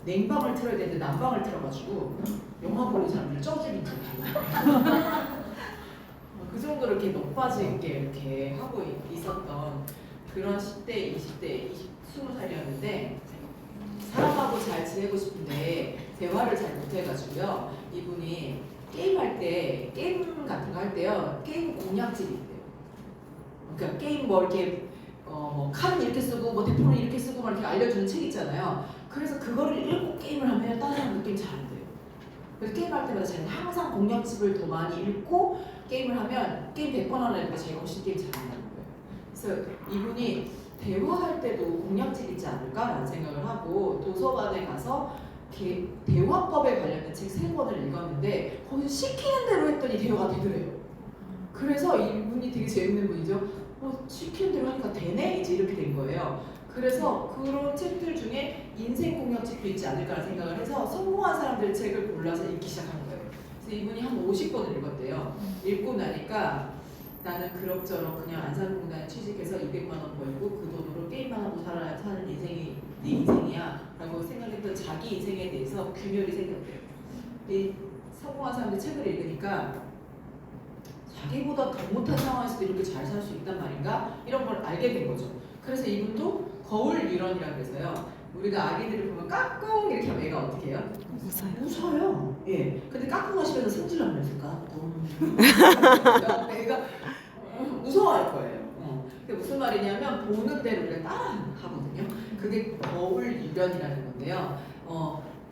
냉방을 틀어야 되는데 난방을 틀어가지고 영화 보는 사람들 쪄죽이고 그 정도로 이렇게 높아지게 이렇게 하고 있었던 그런 10대, 20대, 20살이었는데 사람하고 잘 지내고 싶은데 대화를 잘 못해가지고요. 이분이 게임할 때 게임 같은 거 할 때요. 게임 공략집이 있대요. 그러니까 게임 뭐 이렇게 뭐 칼은 이렇게 쓰고 뭐 대포는 이렇게 쓰고 막 이렇게 알려주는 책 있잖아요. 그래서 그거를 읽고 게임을 하면 다른 사람들 게임 잘한대요. 그래서 게임할 때마다 자기는 항상 공략집을 더 많이 읽고 게임을 하면 게임 100번 하려니까 자기가 훨씬 게임 잘한다는 거예요. 그래서 이분이 대화할 때도 공략집 있지 않을까라는 생각을 하고 도서관에 가서 대화법에 관련된 책 3권을 읽었는데 거기서 시키는 대로 했더니 대화가 되더래요. 그래서 이분이 되게 재밌는 분이죠. 시키는 대로 하니까 되네? 이제 이렇게 된 거예요. 그래서 그런 책들 중에 인생 공략책도 있지 않을까라는 생각을 해서 성공한 사람들의 책을 골라서 읽기 시작한 거예요. 그래서 이분이 한 50권을 읽었대요. 읽고 나니까 나는 그럭저럭 그냥 안산공단에 취직해서 200만 원 벌고 그 돈으로 게임만 하고 사는 인생이 내 인생이야 라고 생각했던 자기 인생에 대해서 균열이 생겼대요. 이 성공한 사람들 책을 읽으니까 자기보다 더 못한 상황에서도 이렇게 잘 살 수 있단 말인가? 이런 걸 알게 된 거죠. 그래서 이분도 거울 유런이라고 해서요. 우리가 아기들을 보면 까꿍 이렇게 하면 애가 어떻게 해요? 웃어요. 예. 근데 까꿍 하시면서 승질나면서 까꿍. 애가 무서워할 거예요. 그게 무슨 말이냐면 보는 대로 우리가 따라하거든요. 그게 거울 유련이라는 건데요.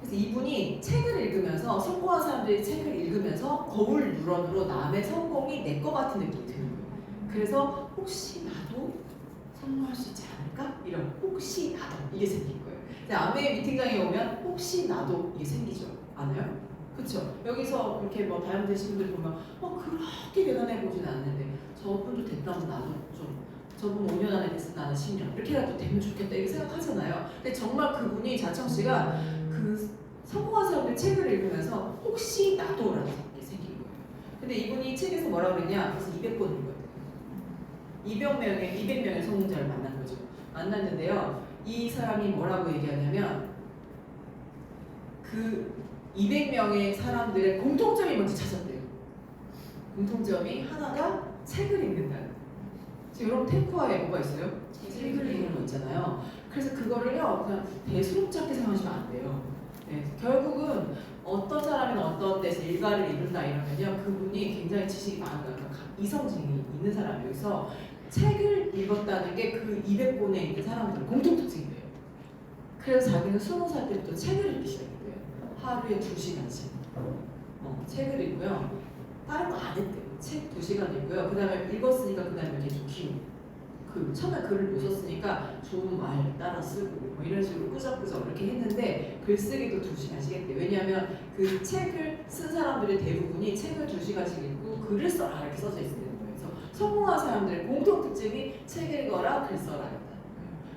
그래서 이분이 책을 읽으면서 성공한 사람들이 책을 읽으면서 거울 유런으로 남의 성공이 내 거 같은 느낌이 드는 거예요. 그래서 혹시 나도 성공할 수 있지 않을까? 이런 혹시 나도 이게 생긴 거예요. 아메 미팅장에 오면 혹시 나도 이게 생기죠. 않아요? 그렇죠? 여기서 이렇게 뭐 다른 되신 분들 보면 그렇게 대단해 보진 않는데 저분도 됐다면 나도 좀 저분 5년 안에 됐으면 나는 10년 이렇게라도 되면 좋겠다 이렇게 생각하잖아요. 근데 정말 그분이 자청씨가 그 성공한 사람들 책을 읽으면서 혹시 나도라는 게 생긴 거예요. 근데 이분이 책에서 뭐라고 그랬냐? 그래서 200권 읽었대요. 200명의 성공자를 만난 거죠. 만났는데요. 이 사람이 뭐라고 얘기하냐면 그 200명의 사람들의 공통점이 먼저 찾았대요. 공통점이 하나가 책을 읽는다는. 지금 여러분 테크와에 뭐가 있어요? 책을 읽는 거 있잖아요. 그래서 그거를요 그냥 대수롭지 않게 생각하시면 안 돼요. 네, 결국은 어떤 사람은 어떤 데서 일가를 이룬다 이러면요 그분이 굉장히 지식이 많은 거예요. 이성증이 있는 사람이에요. 그래서 책을 읽었다는 게 그 200권에 있는 사람들의 공통특징이에요. 그래서 자기는 20살 때부터 책을 읽기 시작했대요. 하루에 2시간씩 책을 읽고요. 다른 거 안 했대요. 책 2시간 읽고요. 그 다음에 읽었으니까 그 다음에 계속 키우고 처음에 글을 못 썼으니까 좋은 말 따라 쓰고 뭐 이런 식으로 끄적끄적 이렇게 했는데 글쓰기도 2시간씩 했대요. 왜냐하면 그 책을 쓴 사람들의 대부분이 책을 2시간씩 읽고 글을 써라 이렇게 써져 있어요. 그래서 성공한 사람들의 공통특징이 책 읽어라 글 써라 였다는 거예요.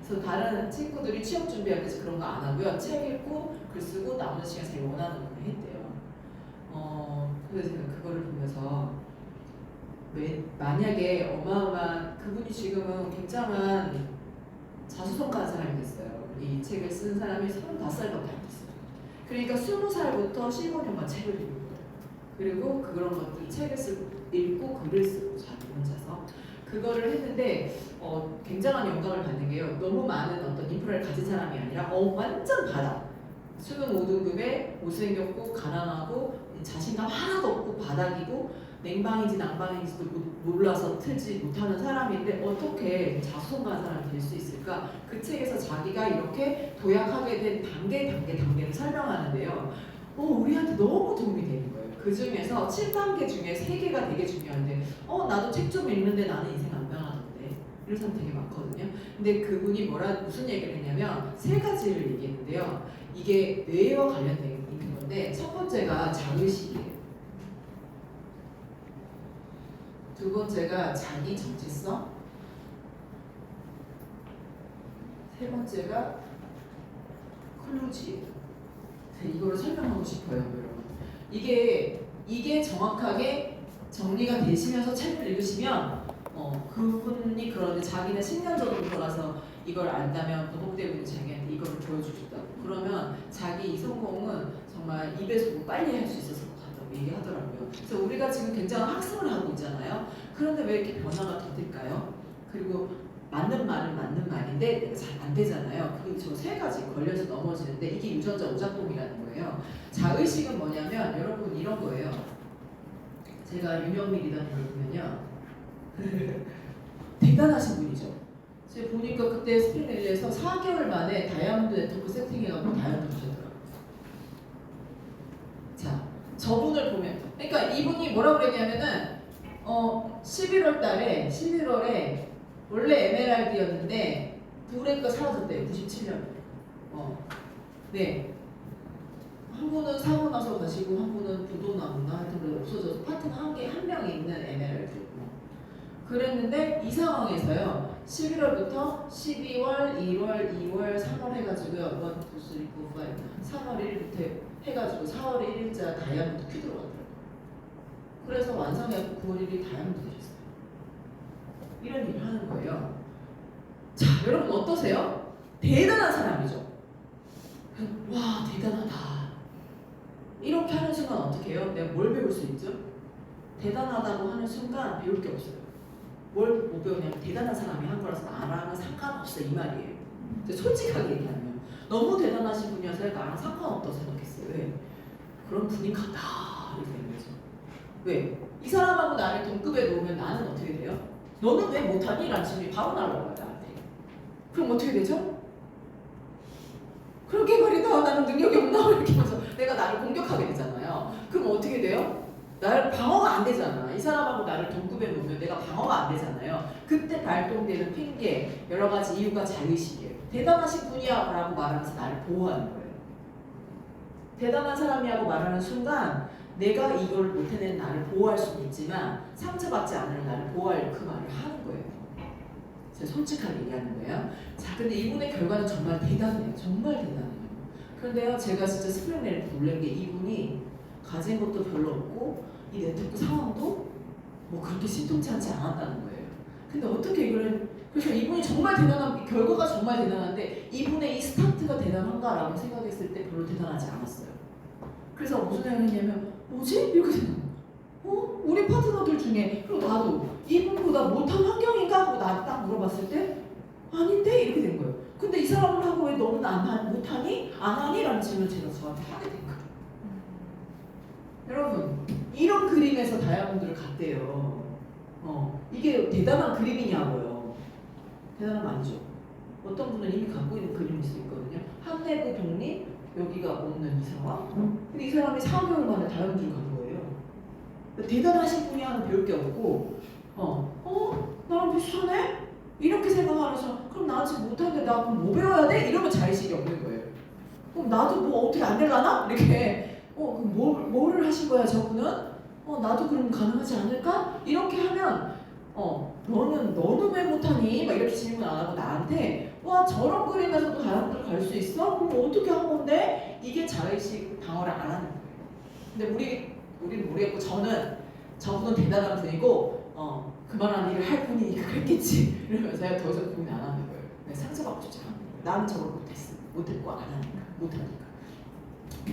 그래서 다른 친구들이 취업 준비할 때 그런 거 안 하고요. 책 읽고 글 쓰고 나머지 시간 자기 원하는 거 했대요. 그래서 제가 그거를 보면서 만약에 어마어마한 그분이 지금은 굉장한 자수성가한 사람이 됐어요. 이 책을 쓴 사람이 35살밖에 안 됐어요. 그러니까 20살부터 15년간 책을 읽은 거예요. 그리고 그런 것들 책을 읽고 글을 쓰고 자기 혼자서 그거를 했는데 굉장한 영감을 받는 게요. 너무 많은 어떤 인프라를 가진 사람이 아니라 완전 바닥. 수능 5등급에 못생겼고 가난하고 자신감 하나도 없고 바닥이고 냉방인지 난방인지도 몰라서 틀지 못하는 사람인데 어떻게 자수성가한 사람이 될 수 있을까? 그 책에서 자기가 이렇게 도약하게 된 단계를 설명하는데요. 우리한테 너무 도움이 되는 거예요. 그 중에서 7단계 중에 3개가 되게 중요한데 나도 책 좀 읽는데 나는 인생 안 변하던데 이런 사람 되게 많거든요. 근데 그분이 무슨 얘기를 했냐면 3가지를 얘기했는데요. 이게 뇌와 관련된 있는 건데 첫 번째가 자의식이에요. 두 번째가 자기 정체성, 세 번째가 클루지예요. 이거를 설명하고 싶어요, 여러분. 이게 정확하게 정리가 되시면서 책을 읽으시면 그분이 그런데 자기는 10년 전으로 돌아서 이걸 안다면 도덕되고 있는 자기한테 이걸 보여주고 싶다고. 그러면 자기 이 성공은 정말 입에서 빨리 할 수 있었을 것 같다고 얘기하더라고요. 그래서 우리가 지금 굉장한 학습을 하고 있잖아요. 그런데 왜 이렇게 변화가 더딜까요? 그리고 맞는 말은 맞는 말인데 잘 안 되잖아요. 그리고 저 세 가지 걸려서 넘어지는데 이게 유전자 오작동이라는 거예요. 자의식은 뭐냐면 여러분 이런 거예요. 제가 윤영미 리더님을 보면요. 대단하신 분이죠. 제가 보니까 그때 스프링밸리에서 4개월 만에 다이아몬드 네트워크 세팅해갖고 다이아몬드 주셨더라고요. 자, 저분을 보면 그러니까 이분이 뭐라고 그랬냐면은 11월에 원래 에메랄드였는데 브레이크가 사라졌대요. 97년. 네. 한 분은 사고 나서 가시고 한 분은 부도나무나 하여튼 그래 없어져서 파트너 한 명이 있는 에메랄드. 그랬는데 이 상황에서요. 11월부터 12월, 1월, 2월, 3월 해가지고요. 1, 2, 3, 4, 5, 3월 1일부터 해가지고 4월 1일자 다이아몬드 큐 들어가더라고요. 그래서 완성해서 9월 1일 다이아몬드 되셨어요. 이런 일을 하는 거예요. 자, 여러분 어떠세요? 대단한 사람이죠. 와, 대단하다. 이렇게 하는 순간 어떻게 해요? 내가 뭘 배울 수 있죠? 대단하다고 하는 순간 배울 게 없어요. 뭘 못 배우냐면 대단한 사람이 한 거라서 나랑은 상관없어 이 말이에요. 솔직하게 얘기하면 너무 대단하신 분이어서 나랑 상관없다고 생각했어요. 왜? 그런 분이 같다 이렇게 되는 거죠. 왜? 이 사람하고 나를 동급에 놓으면 나는 어떻게 돼요? 너는 왜 못하니? 라는 질문이 바로 날아와요 나한테. 그럼 어떻게 되죠? 그렇게 말이다 나는 능력이 없나? 이렇게 하면서 내가 나를 공격하게 되잖아요. 그럼 어떻게 돼요? 나를 방어가 안 되잖아. 이 사람하고 나를 동급에 놓으면 내가 방어가 안 되잖아요. 그때 발동되는 핑계, 여러 가지 이유가 자의식이에요. 대단하신 분이야 라고 말하면서 나를 보호하는 거예요. 대단한 사람이라고 말하는 순간 내가 이걸 못해낸 나를 보호할 수는 있지만 상처받지 않을 나를 보호할 그 말을 하는 거예요. 제가 솔직하게 얘기하는 거예요. 자, 근데 이분의 결과는 정말 대단해요. 정말 대단해요. 그런데요, 제가 진짜 스프링밸리에서 놀란 게 이분이 가진 것도 별로 없고 이 네트워크 상황도 뭐 그렇게 신통치 않지 않았다는 거예요. 근데 어떻게 이걸 그래서 이분이 정말 대단한 결과가 정말 대단한데 이분의 이 스타트가 대단한가라고 생각했을 때 별로 대단하지 않았어요. 그래서 무슨 생각을 했냐면 뭐지? 이렇게 생각해요. 우리 파트너들 중에 그리고 나도 이분보다 못한 환경인가 하고 나 딱 물어봤을 때 아닌데 이렇게 된 거예요. 근데 이 사람을 하고 왜 너는 못하니? 안 하니? 라는 질문을 제가 저한테 하게 된 거예요. 여러분 이런 그림에서 다이아몬드를 갔대요. 이게 대단한 그림이냐고요. 대단한 거 아니죠. 어떤 분은 이미 갖고 있는 그림일 수 있거든요. 한내부 독립 여기가 없는 이 상황. 근데 이 사람이 4개월 만에 다이아몬드를 간 거예요. 대단하신 분이 하는 배울 게 없고 나랑 비슷하네? 이렇게 생각하면서 그럼 나 지금 못하는데 나 그럼 뭐 배워야 돼? 이러면 자의식이 없는 거예요. 그럼 나도 뭐 어떻게 안 되려나? 이렇게 그럼 뭐를 하신 거야 저분은? 나도 그럼 가능하지 않을까? 이렇게 하면 너는 왜 못하니? 막 이렇게 질문 안 하고 나한테 와 저런 그림에서도 다이아몬드를 갈 수 있어? 그럼 어떻게 한 건데? 이게 자의식 방어를 안 하는 거예요. 근데 우리는 모르겠고 저분은 대단한 분이고 그만한 일을 할 분이니까 그랬겠지 이러면서 더 이상 고민 안 하는 거예요. 상처받고 싶지 않은 거예요. 나는 저걸 못했고 안 하니까 못하니까.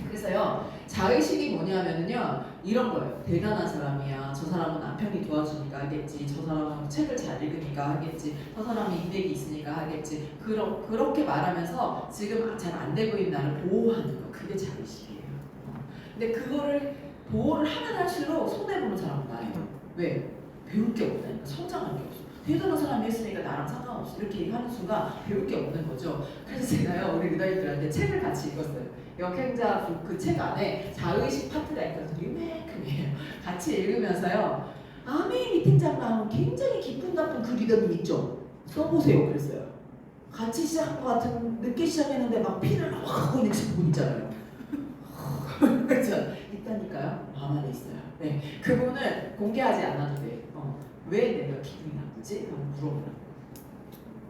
그래서요 자의식이 뭐냐면요 이런 거예요. 대단한 사람이야. 저 사람은 남편이 도와주니까 하겠지. 저 사람은 책을 잘 읽으니까 하겠지. 저 사람이 인맥이 있으니까 하겠지. 그렇게 말하면서 지금 잘 안 되고 있는 나를 보호하는 거. 그게 자의식이에요. 근데 그거를 보호를 하면 할수록 손해보는 사람은 나예요. 왜? 배울 게 없다니까. 성장할 게 없어. 대단한 사람이 했으니까 나랑 상관없어. 이렇게 얘기하는 순간 배울 게 없는 거죠. 그래서 제가요 우리 리더님들한테 책을 같이 읽었어요. 역행자 그 책 안에 자의식 파트가 있거든요. 이만큼이에요. 같이 읽으면서요. 아메이 미팅장 나오는 굉장히 기쁜 나쁜 그 리더님 있죠? 써보세요. 그랬어요. 같이 시작한 것 같은 늦게 시작했는데 막 피를 막 하고 있는 분 있잖아요. 그렇죠? 있다니까요. 마음 안에 있어요. 네, 그분은 공개하지 않아도 돼. 왜 내가 기분이 나쁘지? 물어보라고.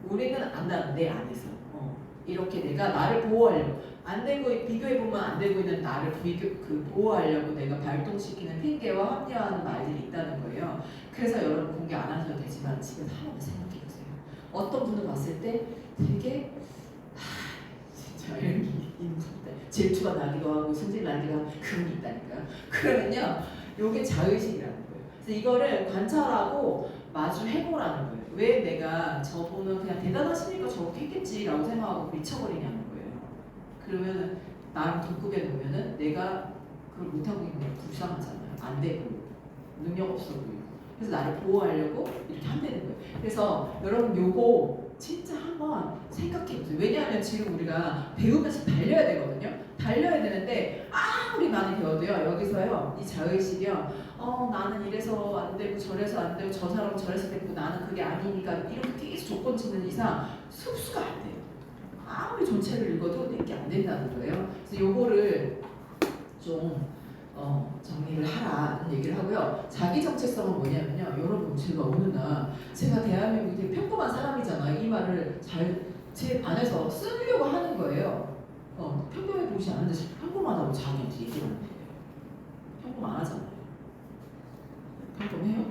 우리는 안 나는 내 안에서 이렇게 내가 나를 보호하려고 안 되고 비교해보면 안 되고 있는 나를 보호하려고 내가 발동시키는 핑계와 합리화하는 말들이 있다는 거예요. 그래서 여러분 공개 안 하셔도 되지만 지금 한번 생각해보세요. 어떤 분을 봤을 때 되게 진짜 이런 게 있는 것 같아요. 질투가 나기도 하고 성질 나기도 하고 그런 게 있다니까요. 그러면요, 요게 자의식이라는 거예요. 그래서 이거를 관찰하고 마주해보라는 거예요. 왜 내가 저분은 그냥 대단하시니까 저렇게 했겠지라고 생각하고 미쳐버리냐는 거예요. 그러면 나랑 동급에 놓으면은 내가 그걸 못하고 있는 게 불쌍하잖아요. 안 되고 능력 없어 보이고. 그래서 나를 보호하려고 이렇게 한다는 거예요. 그래서 여러분 요거 진짜 한번 생각해보세요. 왜냐하면 지금 우리가 배우면서 달려야 되거든요. 달려야 되는데 아무리 많이 배워도요, 여기서요, 이 자의식이요, 나는 이래서 안 되고 저래서 안 되고 저 사람은 저래서 됐고 나는 그게 아니니까 이렇게 계속 조건 짓는 이상 흡수가 안 돼요. 아무리 전체를 읽어도 내게 안 된다는 거예요. 그래서 요거를 좀 정리를 하라는 얘기를 하고요. 자기 정체성은 뭐냐면요. 여러분, 제가 어느 날 제가 대한민국의 평범한 사람이잖아요. 이 말을 제 반에서 쓰려고 하는 거예요. 평범해 보이지 않는데 평범하다고 자기한테 얘기를 하는데 평범하잖아요. 평범해요?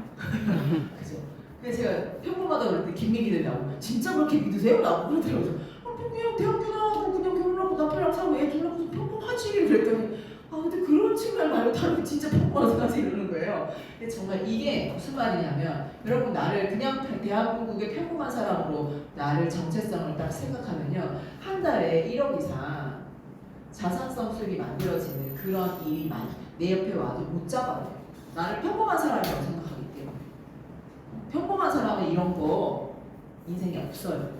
그죠? 근데 제가 평범하다고 그랬더니 김민기들 나오고 진짜 그렇게 믿으세요? 라고 그러더라고요. 그냥 대학교 나오고 그냥 결혼하고 남편이랑 살고 애 둘 낳고 평범하지 그랬더니 근데 그런 측면 말고 다른 진짜 평범하지 이러는 거예요. 근데 정말 이게 무슨 말이냐면 여러분, 나를 그냥 대한민국의 평범한 사람으로 나를 정체성을 딱 생각하면요, 한 달에 1억 이상 자산성 수익이 만들어지는 그런 일이 내 옆에 와도 못 잡아요. 나를 평범한 사람이라고 생각하기 때문에. 평범한 사람은 이런 거 인생에 없어요.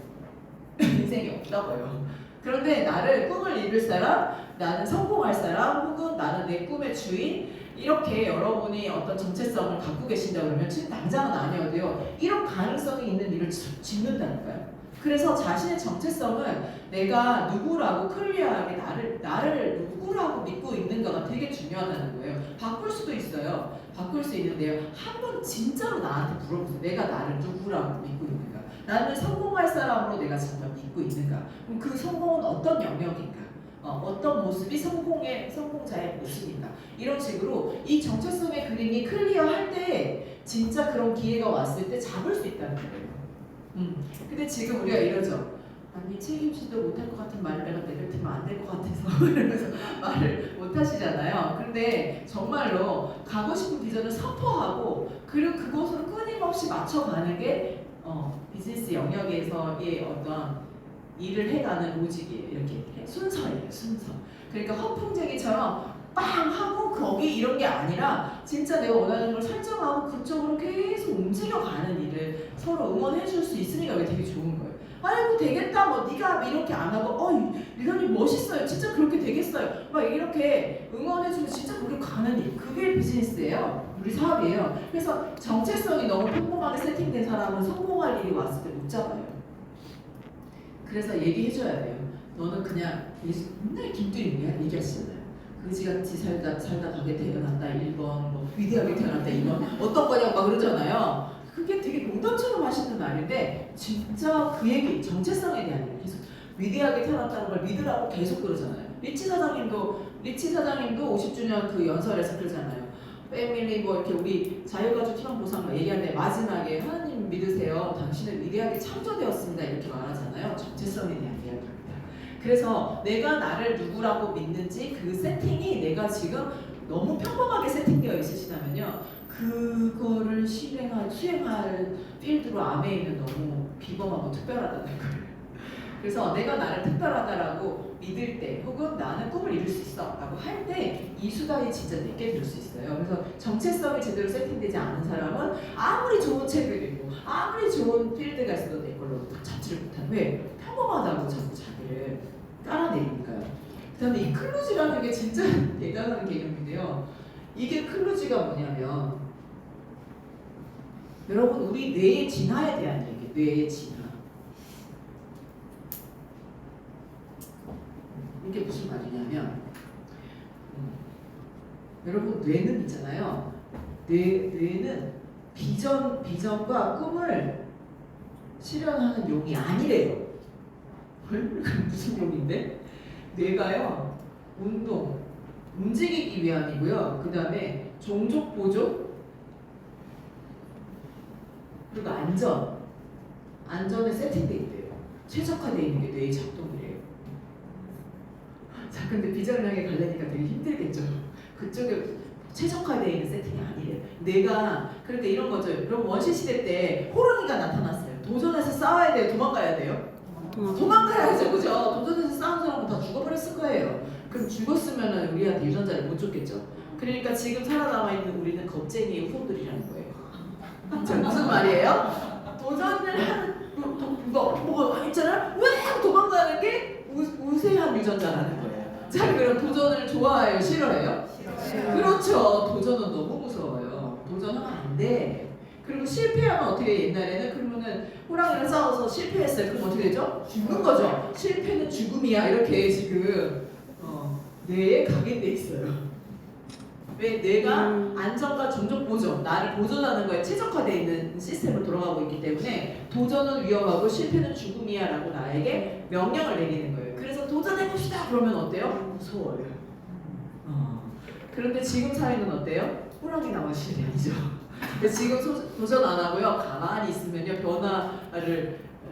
인생이 없다고요. 그런데 나를 꿈을 이룰 사람, 나는 성공할 사람, 혹은 나는 내 꿈의 주인, 이렇게 여러분이 어떤 정체성을 갖고 계신다 그러면 지금 당장은 아니어도요, 이런 가능성이 있는 일을 짓는다니까요. 그래서 자신의 정체성은 내가 누구라고 클리어하게 나를 누구라고 믿고 있는가가 되게 중요하다는 거예요. 바꿀 수도 있어요. 바꿀 수 있는데요, 한번 진짜로 나한테 물어보세요. 내가 나를 누구라고 믿고 있는가? 나는 성공할 사람으로 내가 정말 믿고 있는가? 그럼 그 성공은 어떤 영역인가? 어떤 모습이 성공자의 모습인가? 이런 식으로 이 정체성의 그림이 클리어할 때 진짜 그런 기회가 왔을 때 잡을 수 있다는 거예요. 근데 지금 우리가 이러죠. 아니, 책임지도 못할 것 같은 말을 내가 내뱉으면 안 될 것 같아서 이러면서 말을 못 하시잖아요. 근데 정말로 가고 싶은 비전을 선포하고 그리고 그것으로 끊임없이 맞춰가는 게 비즈니스 영역에서의 어떤 일을 해가는 로직이에요. 이렇게 순서예요. 순서. 그러니까 허풍쟁이처럼 빵 하고 거기 이런 게 아니라 진짜 내가 원하는 걸 설정하고 그쪽으로 계속 움직여가는 일을 서로 응원해 줄 수 있으니까 이게 되게 좋은 거예요. 아이고 되겠다, 뭐 네가 이렇게 안 하고 리더님 멋있어요, 진짜 그렇게 되겠어요, 막 이렇게 응원해주면 진짜 그렇게 가는 일, 그게 비즈니스예요. 우리 사업이에요. 그래서 정체성이 너무 평범하게 세팅된 사람은 성공할 일이 왔을 때 못 잡아요. 그래서 얘기해줘야 돼요. 너는 그냥 맨날 김두림 얘기하시잖아요. 그지같이 살다 가게 태어났다 1번, 뭐 위대하게 태어났다 2번, 어떤 거냐고 막 그러잖아요. 그게 되게 농담처럼 하시는 말인데 진짜 그 얘기, 정체성에 대한 얘기, 계속 위대하게 태어났다는 걸 믿으라고 계속 그러잖아요. 리치 사장님도 50주년 그 연설에서 그러잖아요. 패밀리 뭐 이렇게 우리 자유가족 희망보상 얘기하는데 마지막에 하나님 믿으세요, 당신은 위대하게 창조되었습니다, 이렇게 말하잖아요. 정체성에 대한 이야기입니다. 그래서 내가 나를 누구라고 믿는지 그 세팅이 내가 지금 너무 평범하게 세팅되어 있으시다면요, 그거를 수행할 필드로 아메이는 너무 비범하고 특별하다는 거예요. 그래서 내가 나를 특별하다라고 믿을 때, 혹은 나는 꿈을 이룰 수 있어 라고 할 때 이 수단이 진짜 내게 될 수 있어요. 그래서 정체성이 제대로 세팅되지 않은 사람은 아무리 좋은 책을 읽고 아무리 좋은 필드가 있어도 내 걸로 잡지를 못한, 왜? 평범하다고 자꾸 자기를 깔아내리니까요. 그 다음에 이 클루지라는 게 진짜 대단한 개념인데요, 이게 클루지가 뭐냐면 여러분, 우리 뇌의 진화에 대한 얘기, 뇌의 진화. 이게 무슨 말이냐면 여러분, 뇌는 있잖아요. 뇌는 비전과 꿈을 실현하는 용이 아니래요. 무슨 용인데? 뇌가요, 움직이기 위함이고요. 그 다음에 종족 보존, 그리고 안전에 세팅돼 있대요. 최적화되어 있는 게 뇌의 작동이래요. 자, 근데 비정량에 가려니까 되게 힘들겠죠. 그쪽에 최적화되어 있는 세팅이 아니래요. 내가 그러니까 이런 거죠. 그럼 원시 시대 때 호랑이가 나타났어요. 도전해서 싸워야 돼요? 도망가야 돼요? 도망가야죠, 그죠? 도전해서 싸운 사람은 다 죽어버렸을 거예요. 그럼 죽었으면은 우리한테 유전자를 못 줬겠죠. 그러니까 지금 살아남아 있는 우리는 겁쟁이의 후손들이라는 거예요. 자, 무슨 말이에요? 도전을 하는 뭐가 있잖아. 왜 도망가는 게 우세한 유전자라는 거예요. 자, 그럼 도전을 좋아해요, 싫어해요? 싫어요. 그렇죠. 도전은 너무 무서워요. 도전하면 안 돼. 그리고 실패하면 어떻게 해요? 옛날에는 그러면은 호랑이랑 싸워서 실패했어요. 그럼 어떻게 되죠? 죽는 거죠. 실패는 죽음이야. 이렇게 지금 뇌에 각인돼 있어요. 왜? 뇌가 안전과 종족 보존, 나를 보존하는 거에 최적화되어 있는 시스템으로 돌아가고 있기 때문에 도전은 위험하고 실패는 죽음이야 라고 나에게 명령을 내리는 거예요. 그래서 도전해봅시다 그러면 어때요? 무서워요. 그런데 지금 사회는 어때요? 호랑이 나와 시대이죠. 지금 도전 안 하고요. 가만히 있으면요.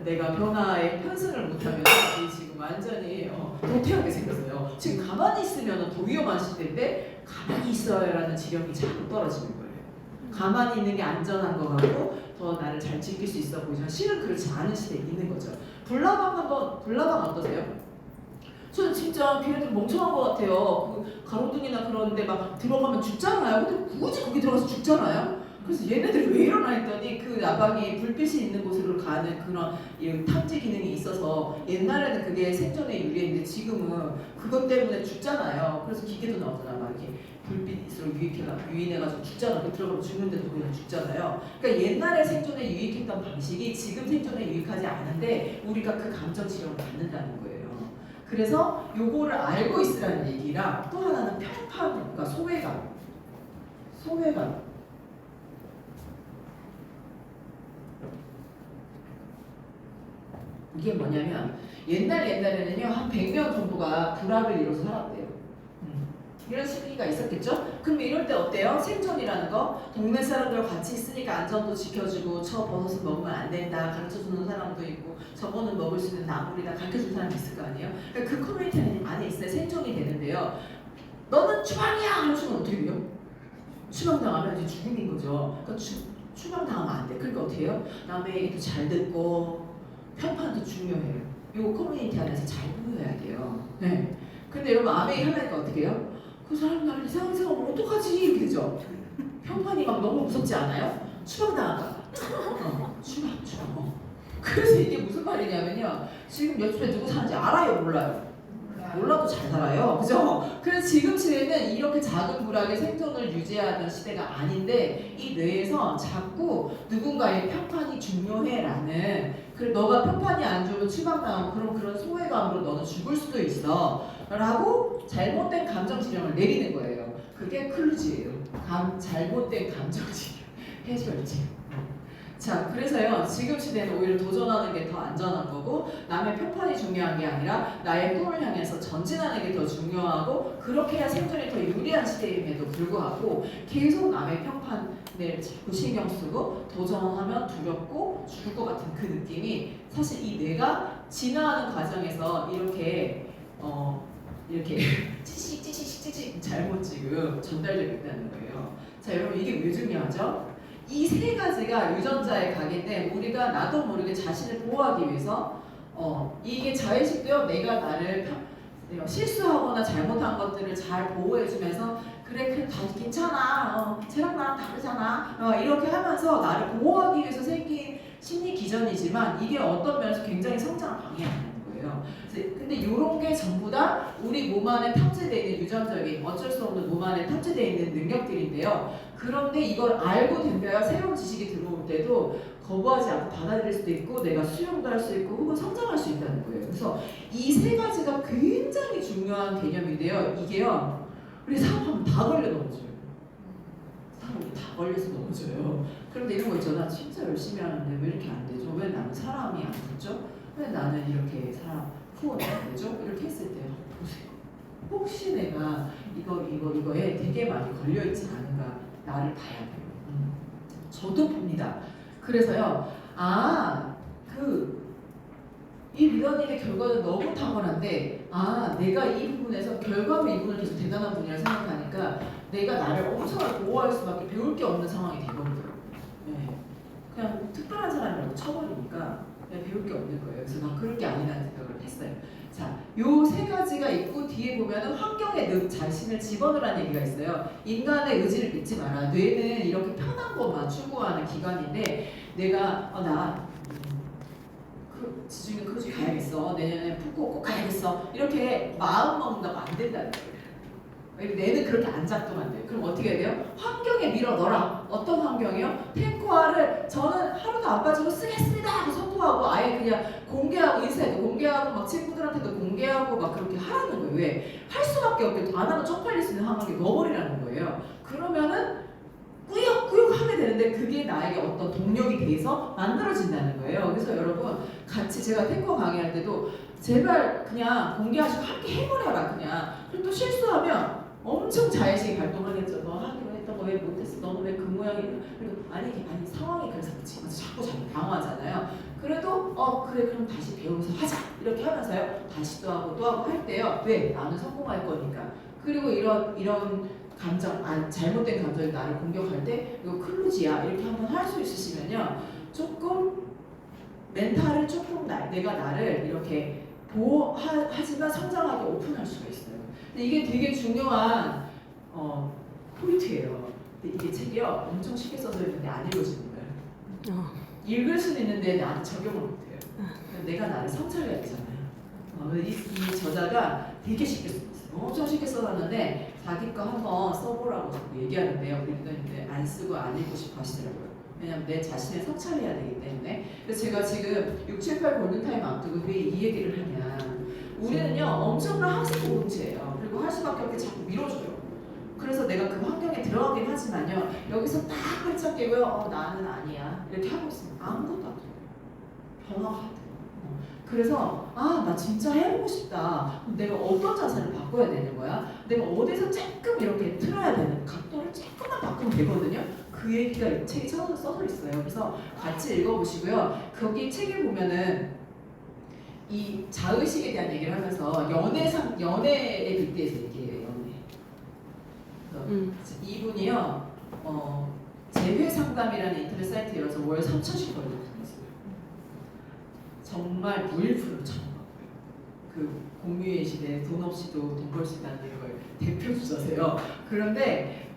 내가 변화에 편승을 못하면 지금 완전히 도태하게 생겼어요. 지금 가만히 있으면 더 위험한 시대인데 가만히 있어야라는 지령이 자꾸 떨어지는 거예요. 가만히 있는 게 안전한 거 같고 더 나를 잘 지킬 수 있어 보이지만 실은 그렇지 않은 시대에 있는 거죠. 불나방 어떠세요? 저는 진짜 걔네들 멍청한 것 같아요. 그 가로등이나 그런데 막 들어가면 죽잖아요. 근데 굳이 거기 들어가서 죽잖아요. 그래서 얘네들이 왜 이러나 했더니 그 나방이 불빛이 있는 곳으로 가는 그런 탐지 기능이 있어서 옛날에는 그게 생존에 유리했는데 지금은 그것 때문에 죽잖아요. 그래서 기계도 나오잖아. 막 이렇게 불빛으로 유인해가지고 죽잖아. 그 들어가면 죽는데도 그냥 죽잖아요. 그러니까 옛날에 생존에 유익했던 방식이 지금 생존에 유익하지 않은데 우리가 그 감정 치료를 받는다는 거예요. 그래서 요거를 알고 있으라는 얘기랑 또 하나는 평판, 그러니까 소외감. 이게 뭐냐면 옛날에는요 한 100명 정도가 불합을 이뤄서 살았대요. 이런 시기가 있었겠죠? 그럼 이럴 때 어때요? 생존이라는 거 동네 사람들과 같이 있으니까 안전도 지켜주고 저 버섯은 먹으면 안 된다 가르쳐주는 사람도 있고 저거는 먹을 수 있는 나물이다 가르쳐주는 사람이 있을 거 아니에요? 그러니까 그 커뮤니티 안에 있어야 생존이 되는데요. 너는 추방이야! 그러시면 어떻게 돼요? 추방당하면 이제 죽음인 거죠. 그러니까 추방당하면 안 돼. 그러니까 어떻게 해요? 남의 얘기도 잘 듣고 편판도 중요해요. 요 커뮤니티 안에서 잘 보여야 돼요. 네. 근데 여러분 암에 하나니까 어떻게 해요? 그 사람 나를 이상한 생각하면 어떡하지? 이렇게 되죠. 편판이 막 너무 무섭지 않아요? 추방당한다. 추방. 그래서 이게 무슨 말이냐면요. 지금 옆집에 누구 사는지 알아요? 몰라요? 몰라도 잘 살아요. 그죠? 그래서 지금 시대는 이렇게 작은 불악의 생존을 유지하는 시대가 아닌데 이 뇌에서 자꾸 누군가의 편판이 중요해라는 그래 너가 편판이 안 좋으면 추방당하고 그런 소외감으로 너는 죽을 수도 있어 라고 잘못된 감정 지령을 내리는 거예요. 그게 클루지예요. 잘못된 감정 지령 해결책. 자, 그래서요 지금 시대는 오히려 도전하는 게 더 안전한 거고 남의 편판이 중요한 게 아니라 나의 꿈을 향해서 전진하는 게 더 중요하고 그렇게 해야 생존이 더 유리한 시대임에도 불구하고 계속 남의 편판을 자꾸 신경 쓰고 도전하면 두렵고 죽을 것 같은 그 느낌이 사실 이 뇌가 진화하는 과정에서 이렇게 찌직 잘못 지금 전달되고 있다는 거예요. 자, 여러분 이게 왜 중요하죠? 이 세 가지가 유전자에 각인돼 우리가 나도 모르게 자신을 보호하기 위해서 이게 자의식도요. 내가 나를 실수하거나 잘못한 것들을 잘 보호해주면서 그래 다 괜찮아 쟤랑 나랑 다르잖아 이렇게 하면서 나를 보호하기 위해서 생긴 심리 기전이지만 이게 어떤 면에서 굉장히 성장을 방해하는 거예요. 근데 이런 게 전부 다 우리 몸 안에 탑재되어 있는 유전적인 어쩔 수 없는 몸 안에 탑재되어 있는 능력들인데요. 그런데 이걸 알고 덤벼야 새로운 지식이 들어올 때도 거부하지 않고 받아들일 수도 있고 내가 수용도 할 수 있고 혹은 성장할 수 있다는 거예요. 그래서 이 세 가지가 굉장히 중요한 개념인데요. 이게요. 우리 사람하면 다 걸려 넘어져요. 사람이 다 걸려서 넘어져요. 그런데 이런 거 있잖아. 진짜 열심히 하는데 왜 이렇게 안 되죠? 왜 나는 사람이 안 붙죠? 왜 나는 이렇게 사람 후원이 안 되죠? 이렇게 했을 때 보세요. 혹시 내가 이거에 되게 많이 걸려있지 않은가 나를 봐야 돼요. 저도 봅니다. 그래서요. 이 리더님의 결과는 너무 탁월한데 내가 이 부분에서 결과물 이분을 계속 대단한 분이라 생각하니까 내가 나를 엄청 보호할 수밖에 배울 게 없는 상황이 되거든요. 네. 그냥 특별한 사람이라고 쳐버리니까 배울 게 없는 거예요. 그래서 난 그럴 게 아니라는 생각을 했어요. 자, 요 세 가지가 있고 뒤에 보면은 환경에 너 자신을 집어넣으라는 얘기가 있어요. 인간의 의지를 믿지 마라. 뇌는 이렇게 편한 것만 추구하는 기관인데 내가 지중해 크루즈 가야겠어. 내년에 푸꾸옥 꼭 가야겠어. 이렇게 마음 먹는다고 안 된다는 거예요. 뇌는 그렇게 안 작동한대요. 그럼 어떻게 해야 돼요? 환경에 밀어 넣어라. 어떤 환경이요? 탱고화를 저는 하루도 안 빠지고 쓰겠습니다 하고 선포하고 아예 그냥 공개하고 인사해도 공개하고 막 친구들한테도 공개하고 막 그렇게 하라는 거예요. 왜? 할 수밖에 없게 안 하면 쪽팔릴 수 있는 환경에 넣어버리라는 거예요. 그러면은 꾸역꾸역 하게 되는데 그게 나에게 어떤 동력이 돼서 만들어진다는 거예요. 그래서 여러분 같이 제가 탱고 강의할 때도 제발 그냥 공개하시고 함께 해버려라 그냥. 그리고 또 실수하면 엄청 자의식이 발동하겠죠. 너 하기로 했던 거 왜 못했어? 너는 왜 그 모양이야? 그리고 아니 상황이 그래서 그렇지. 자꾸 방어하잖아요. 그래도 그래 그럼 다시 배우면서 하자 이렇게 하면서요. 다시 또 하고 할 때요. 왜? 나는 성공할 거니까. 그리고 이런 감정, 잘못된 감정이 나를 공격할 때 이거 클루지야 이렇게 한번 할 수 있으시면요. 조금 멘탈을 조금 내가 나를 이렇게 보호하지만 성장하게 오픈할 수가 있어요. 근데 이게 되게 중요한 포인트예요. 근데 이게 책이요 엄청 쉽게 써져 있는데 안 읽어지는 거예요. 읽을 수는 있는데 나는 적용을 못해요. 내가 나를 성찰해야 되잖아요. 이 저자가 되게 쉽게 썼어요. 엄청 쉽게 써놨는데 자기 거 한번 써보라고 자꾸 얘기하는데요. 그랬더니 안 쓰고 안 읽고 싶어 하시더라고요. 왜냐면 내 자신을 성찰해야 되기 때문에. 그래서 제가 지금 6, 7, 8 골든타임 앞두고 왜 이 얘기를 하냐. 우리는요 엄청난 학습 공동체예요. 그리고 할 수밖에 없게 자꾸 밀어줘요. 그래서 내가 그 환경에 들어가긴 하지만요. 여기서 딱 활짝 깨고요. 나는 아니야. 이렇게 하고 있으면 아무것도 안 돼요. 변화가 안 돼요. 그래서 나 진짜 해보고 싶다. 내가 어떤 자세를 바꿔야 되는 거야? 내가 어디서 조금 이렇게 틀어야 되는 각도를 조금만 바꾸면 되거든요. 그 얘기가 이 책에 써져 있어요. 그래서 같이 읽어보시고요. 거기 책에 보면은 이 자의식에 대한 얘기를 하면서 연애에 빗대서 얘기해요. 연애. 이분이요. 재회 상담이라는 인터넷 사이트 열어서 월 3,000씩 벌고 정말 무일푼으로 쳐먹었고요. 그 공유의 시대에 돈 없이도 돈 벌 수 있다는 걸 대표 주자세요. 그런데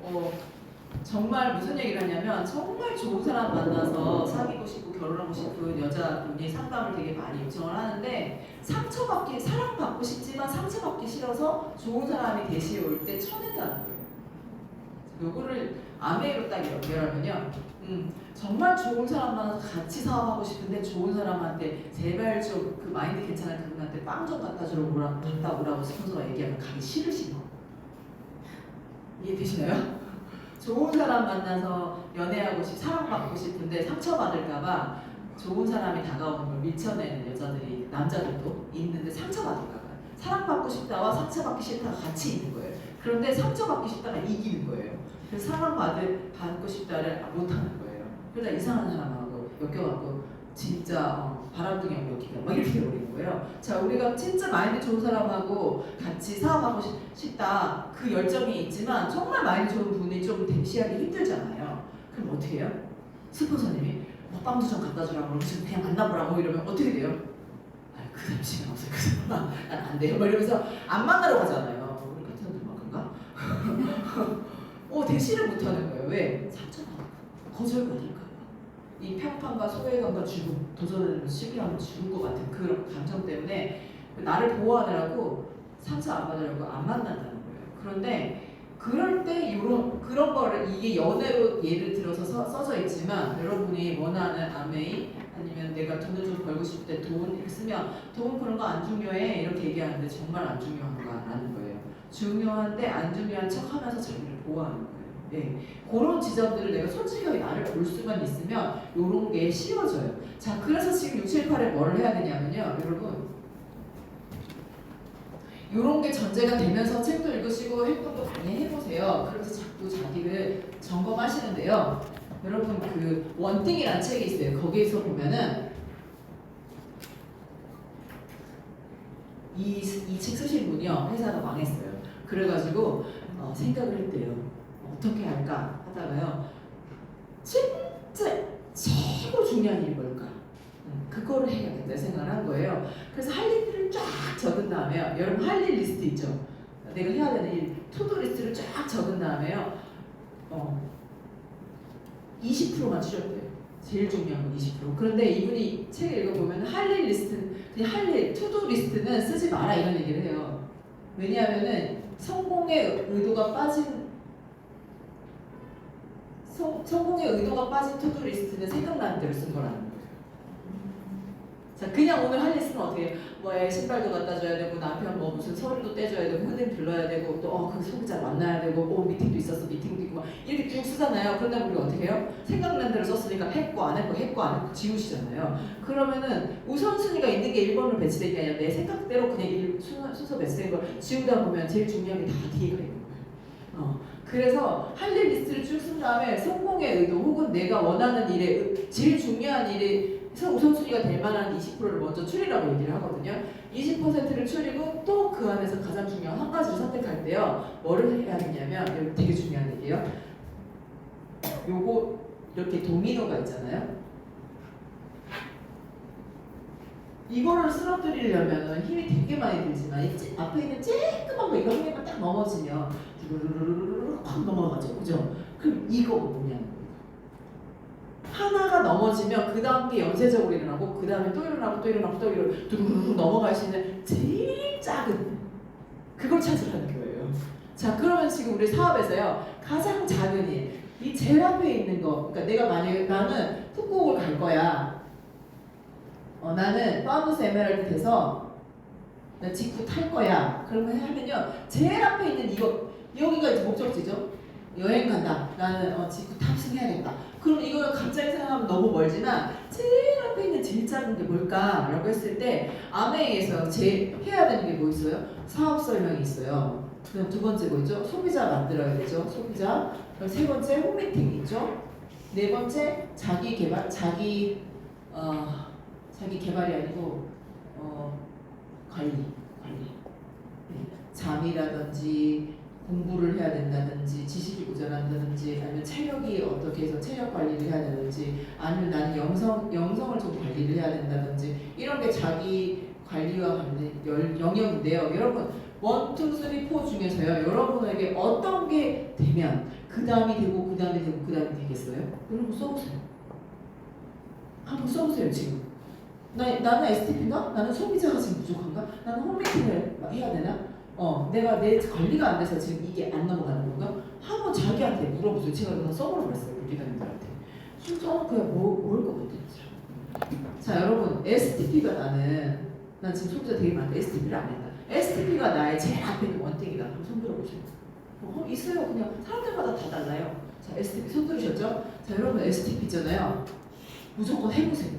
정말 무슨 얘기를 하냐면 정말 좋은 사람 만나서 사귀고 싶고 결혼하고 싶은 여자분이 상담을 되게 많이 요청을 하는데 사랑받고 싶지만 상처받기 싫어서 좋은 사람이 대시에 올 때 쳐낸다는 거예요. 요거를 아메이로 딱 연결하면요. 정말 좋은 사람 만나서 같이 사업하고 싶은데 좋은 사람한테 제발 좀 그 마인드 괜찮은 그분한테 빵 좀 갖다 오라고 스폰서가 얘기하면 가기 싫으시고. 이해되시나요? 좋은 사람 만나서 연애하고 사랑받고 싶은데 상처받을까봐 좋은 사람이 다가오는 걸 밀쳐내는 여자들이 남자들도 있는데 상처받을까봐 사랑받고 싶다와 상처받기 싫다가 같이 있는 거예요. 그런데 상처받기 싶다가 이기는 거예요. 그래서 사랑받고 싶다를 못하는 거예요. 그러다 이상한 사람하고 엮여갖고 진짜 바람둥이 엮이고 막 이렇게 돼버리는 거예요. 자, 우리가 진짜 마인드 좋은 사람하고 같이 사업하고 싶다 그 열정이 있지만 정말 마인드 좋은 분이 좀 대시하기 힘들잖아요. 그럼 어떻게 해요? 스폰서님이 빵도 좀 갖다 주라고 그러고 지금 그냥 만나보라고 이러면 어떻게 돼요? 그 사람 시간 없어요. 그 사람 난 안 돼요. 막 이러면서 안 만나러 가잖아요. 우리 같은 사람들만큼가? 대시를 못하는 거예요. 왜? 상처받을까? 거절받을까? 이 평판과 소외감과 죽음, 도전을 시기하면 죽을 것 같은 그런 감정 때문에 나를 보호하느라고 상처 안 받으려고 안 만난다는 거예요. 그런데 그럴 때 그런 거를 이게 연애로 예를 들어서 써져 있지만 여러분이 원하는 아메이 아니면 내가 돈을 좀 벌고 싶을 때 돈 이렇게 쓰면 돈 그런 거 안 중요해 이렇게 얘기하는데 정말 안 중요한가라는 거예요. 중요한데 안 중요한 척하면서 자기를 보호하는 거예요. 네, 그런 지점들을 내가 솔직하게 나를 볼 수만 있으면 이런 게 쉬워져요. 자, 그래서 지금 6, 7, 8에 뭐를 해야 되냐면요, 여러분. 이런 게 전제가 되면서 책도 읽으시고 행동도 많이 해보세요. 그래서 자꾸 자기를 점검하시는데요. 여러분 그 원띵이라는 책이 있어요. 거기에서 보면은 이 책 쓰신 분이요 회사가 망했어요. 그래가지고 생각을 했대요. 어떻게 할까 하다가요 진짜 최고 중요한 일이 뭘까? 그거를 해야겠다 생각을 한 거예요. 그래서 할 일들을 쫙 적은 다음에요. 여러분 할 일 리스트 있죠? 내가 해야 되는 일 투두 리스트를 쫙 적은 다음에요. 20%만 줄였대요. 제일 중요한 건 20%. 그런데 이분이 책을 읽어보면 할 일 리스트, 그냥 할 일, 투두 리스트는 쓰지 마라 이런 얘기를 해요. 왜냐하면은 성공의 의도가 빠진 투두 리스트는 생각나는 대로 쓴 거라는 거예요. 자, 그냥 오늘 할 일 쓰면 어떻게 해요? 뭐 신발도 갖다 줘야 되고 남편 뭐 무슨 서류도 떼줘야 되고 흔들 불러야 되고 또 그 소비자 만나야 되고 미팅도 있었어 미팅도 있고 막 이렇게 쭉 쓰잖아요. 그런다면 우리가 어떻게 해요? 생각난 대로 썼으니까 했고 안 했고 지우시잖아요. 그러면은 우선순위가 있는 게 1번으로 배치된 게 아니라 내 생각대로 그냥 순서 배치된 걸 지우다 보면 제일 중요한 게 다 뒤에 가 있는 거예요. 그래서 할 일 리스트를 쭉 쓴 다음에 성공의 의도 혹은 내가 원하는 일에 제일 중요한 일이 우선순위가 될 만한 20%를 먼저 추리라고 얘기를 하거든요. 20%를 추리고 또 그 안에서 가장 중요한 한 가지를 선택할 때요. 뭐를 해야 되냐면 이거 되게 중요한 얘기예요. 요거 이렇게 도미노가 있잖아요. 이거를 쓰러뜨리려면 힘이 되게 많이 들지만 앞에 있는 쬐끄만 거 이거 한 개만 딱 넘어지면 확 넘어가죠. 그죠? 그럼 이거 뭐냐는 거예요. 하나가 넘어지면 그 다음 게 연쇄적으로 일어나고 그 다음에 또 일어나고 또 일어나고 또 일어나고 둥둥 넘어갈 수 있는 제일 작은 그걸 찾으라는 거예요. 자, 그러면 지금 우리 사업에서요 가장 작은 일, 이 제일 앞에 있는 거, 그러니까 내가 만약에 나는 푸꾸옥을 갈 거야. 나는 파운드스 에메랄드 돼서 나 직구 탈 거야. 그러면 하면요 제일 앞에 있는 이거 여기가 이제 목적지죠. 여행 간다. 나는 직구 탑승해야겠다. 그럼 이걸 갑자기 생각하면 너무 멀지만 제일 앞에 있는 제일 작은 게 뭘까? 라고 했을 때 아메이에서 제일 해야 되는 게 뭐 있어요? 사업 설명이 있어요. 그럼 두 번째 뭐 있죠? 소비자 만들어야 되죠. 소비자. 그럼 세 번째 홈미팅 있죠. 네 번째 자기 개발이 아니고 관리. 네. 잠이라든지 공부를 해야 된다든지 지식이 모자란다든지 아니면 체력이 어떻게 해서 체력 관리를 해야 되는지 아니면 나는 영성을 좀 관리를 해야 된다든지 이런 게 자기 관리와 관련 영역인데요. 여러분 1, 2, 3, 4 중에서요. 여러분에게 어떤 게 되면 그 다음이 되고 그 다음이 되고 그 다음이 되겠어요? 여러분 써보세요. 한번 써보세요 지금. 나는 STP인가? 나는 소비자가 지금 부족한가? 나는 홈미팅을 해야 되나? 내가 내 관리가 안 돼서 지금 이게 안 넘어가는 건가? 한번 자기한테 물어보세요. 제가 그냥 써보라고 그랬어요. 우리 기자님들한테. 진짜 그냥 뭘 것 같아요. 자, 여러분 STP가 난 지금 소비자 되게 많은데 STP를 안 했다. STP가 나의 제일 앞에 있는 원칙이다. 그럼 손 들어보세요. 있어요. 그냥 사람들마다 다 달라요. 자, STP 손 들으셨죠? 자, 여러분 STP 있잖아요. 무조건 해보세요.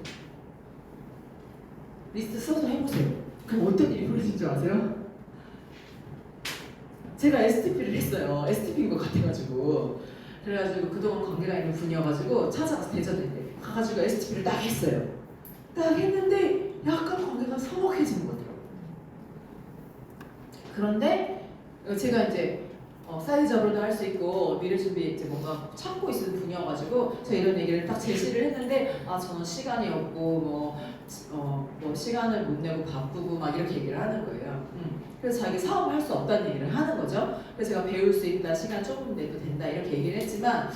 리스트 써서 해보세요. 그럼 어떤 일이 벌어질 줄 아세요? 제가 STP를 했어요. STP인 것 같아가지고. 그래가지고 그동안 관계가 있는 분이어가지고 찾아가서 대전에 가가지고 STP를 딱 했어요. 딱 했는데 약간 관계가 서먹해지는 거더라고요. 그런데 제가 이제 사이즈 업로드 할 수 있고 미래 준비 이제 뭔가 찾고 있는 분이어가지고 제가 이런 얘기를 딱 제시를 했는데 저는 시간이 없고 뭐 시간을 못 내고 바쁘고 막 이렇게 얘기를 하는 거예요. 그래서 자기 사업을 할 수 없다는 얘기를 하는 거죠. 그래서 제가 배울 수 있다, 시간 조금 내도 된다 이렇게 얘기를 했지만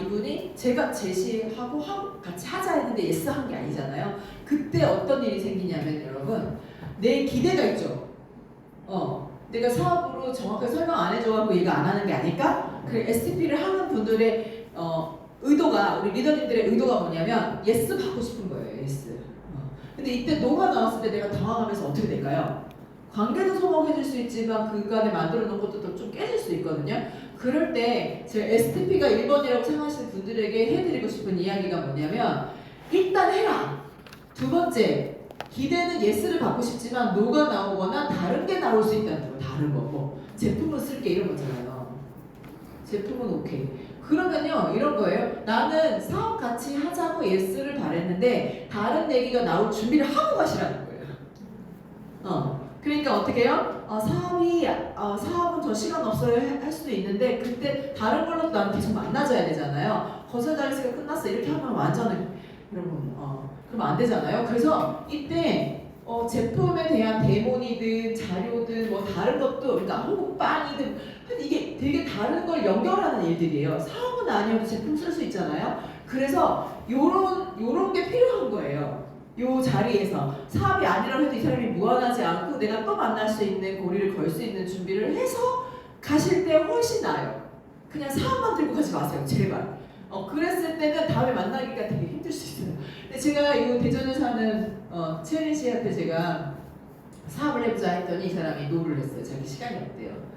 이분이 제가 제시하고 같이 하자 했는데 예스 한 게 아니잖아요. 그때 어떤 일이 생기냐면 여러분 내 기대가 있죠. 내가 사업으로 정확하게 설명 안 해줘가지고 얘가 안 하는 게 아닐까? 그 STP를 하는 분들의 의도가 우리 리더님들의 의도가 뭐냐면 예스 받고 싶은 거예요. 예스. 근데 이때 노가 나왔을 때 내가 당황하면서 어떻게 될까요? 관계도 소복해질 수 있지만 그간에 만들어 놓은 것도 좀 깨질 수 있거든요. 그럴 때 제가 STP가 1번이라고 생각하시는 분들에게 해드리고 싶은 이야기가 뭐냐면 일단 해라. 두 번째 기대는 예스를 받고 싶지만 노가 나오거나 다른 게 나올 수 있다는 거예요. 다른 거. 뭐 제품을 쓸게 이런 거잖아요. 제품은 오케이. 그러면요 이런 거예요. 나는 사업 같이 하자고 예스를 바랬는데 다른 얘기가 나올 준비를 하고 가시라는 거예요. 그러니까 어떻게 해요? 사업은 저 시간 없어요 할 수도 있는데 그때 다른 걸로 나는 계속 만나줘야 되잖아요. 건설달리스가 끝났어 이렇게 하면 완전히 여러분 그러면 안 되잖아요. 그래서 이때 제품에 대한 데모니든 자료든 뭐 다른 것도 그러니까 홍보빵이든 이게 되게 다른 걸 연결하는 일들이에요. 사업은 아니어도 제품 쓸 수 있잖아요. 그래서 요런 게 필요한 거예요. 요 자리에서 사업이 아니라고 해도 이 사람이 무한하지 않고 내가 또 만날 수 있는 고리를 걸 수 있는 준비를 해서 가실 때 훨씬 나아요. 그냥 사업만 들고 가지 마세요. 제발. 그랬을 때는 다음에 만나기가 되게 힘들 수 있어요. 근데 제가 이 대전에 사는 채린 씨한테 제가 사업을 해보자 했더니 이 사람이 노를 했어요. 자기 시간이 없대요.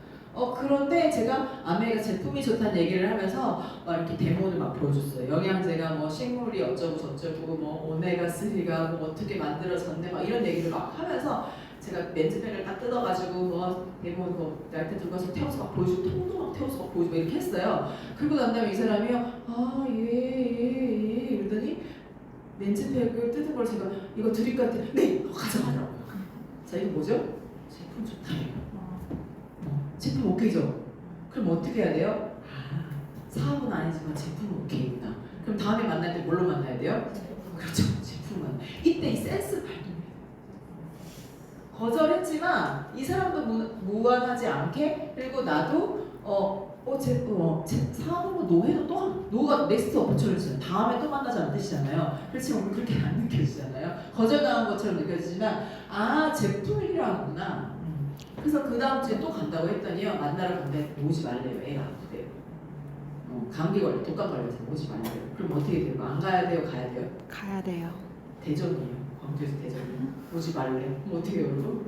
그런데 제가 아메리카 제품이 좋다는 얘기를 하면서 막 이렇게 데모를 막 보여줬어요. 영양제가 뭐 식물이 어쩌고 저쩌고 뭐 오메가3가 뭐 어떻게 만들어졌네 막 이런 얘기를 막 하면서 제가 렌즈펜을 딱 뜯어가지고 뭐 데모 뭐 나한테 들고 가서 태워서 막 보여주고 통도 막 태워서 막 보여주고 이렇게 했어요. 그리고 난 다음에 이 사람이요 예 이러더니 렌즈팩을 뜯은 걸 제가 이거 드릴까 했더니 네 가져가라고요. 자 이거 뭐죠? 제품 좋다. 제품 오케이죠? 그럼 어떻게 해야 돼요? 사업은 아니지만 제품은 오케이구나. 그럼 다음에 만날 때 뭘로 만나야 돼요? 그렇죠. 제품은. 이때 이 센스 발동해요. 거절했지만 이 사람도 무한하지 않게 그리고 나도 사업은 뭐 노해도 노가 넥스트 오퍼처리티잖아요. 다음에 또 만나자는 뜻이잖아요. 그렇지만 우리 그렇게 안 느껴지잖아요. 거절당한 것처럼 느껴지지만 제품이 필요하구나. 그래서 그 다음 주에 또 간다고 했더니요. 만나러 간데 오지 말래요. 애가 아프대요. 감기 걸려, 독감 걸려서 오지 말래요. 그럼 어떻게 돼요? 안 가야 돼요? 가야 돼요? 가야 돼요. 대전이에요. 광주에서 대전이에요. 오지 말래요. 그럼 어떻게 해요, 여러분?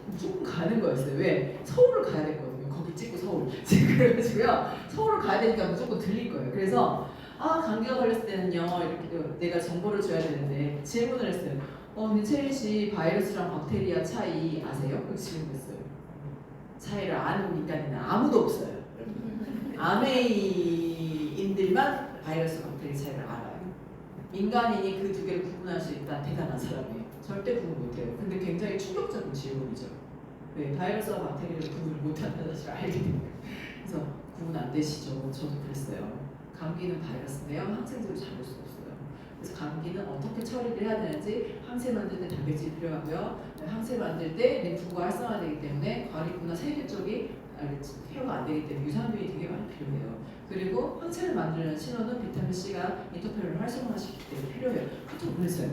무조건 가는 거였어요. 왜? 서울을 가야 됐거든요. 거기 찍고 서울. 그래가지고요. 서울을 가야 되니까 무조건 들릴 거예요. 그래서 감기가 걸렸을 때는요. 이렇게 내가 정보를 줘야 되는데 질문을 했어요. 근데 채린 씨 바이러스랑 박테리아 차이 아세요? 그 질문했어요. 차이를 아는 인간은 아무도 없어요. 아메이인들만 바이러스 박테리아 차이를 알아요. 인간인이 그 두 개를 구분할 수 있다. 대단한 사람이에요. 절대 구분 못해요. 근데 굉장히 충격적인 질문이죠. 왜 바이러스와 박테리아를 구분을 못한다는 사실을 알게 됩니다. 그래서 구분 안 되시죠? 저도 그랬어요. 감기는 바이러스인데요. 항생제로 잡을 수 없어요. 그래서 감기는 어떻게 처리를 해야 되는지 항체 만들 때 단백질이 필요하고요. 항체 만들 때 림프구가 활성화되기 때문에 과립구나 세균 쪽이 케어가 안 되기 때문에 유산균이 되게 많이 필요해요. 그리고 항체를 만드는 신호는 비타민 C가 인터페론을 활성화시키기 때문에 필요해요. 그것도 보냈어요.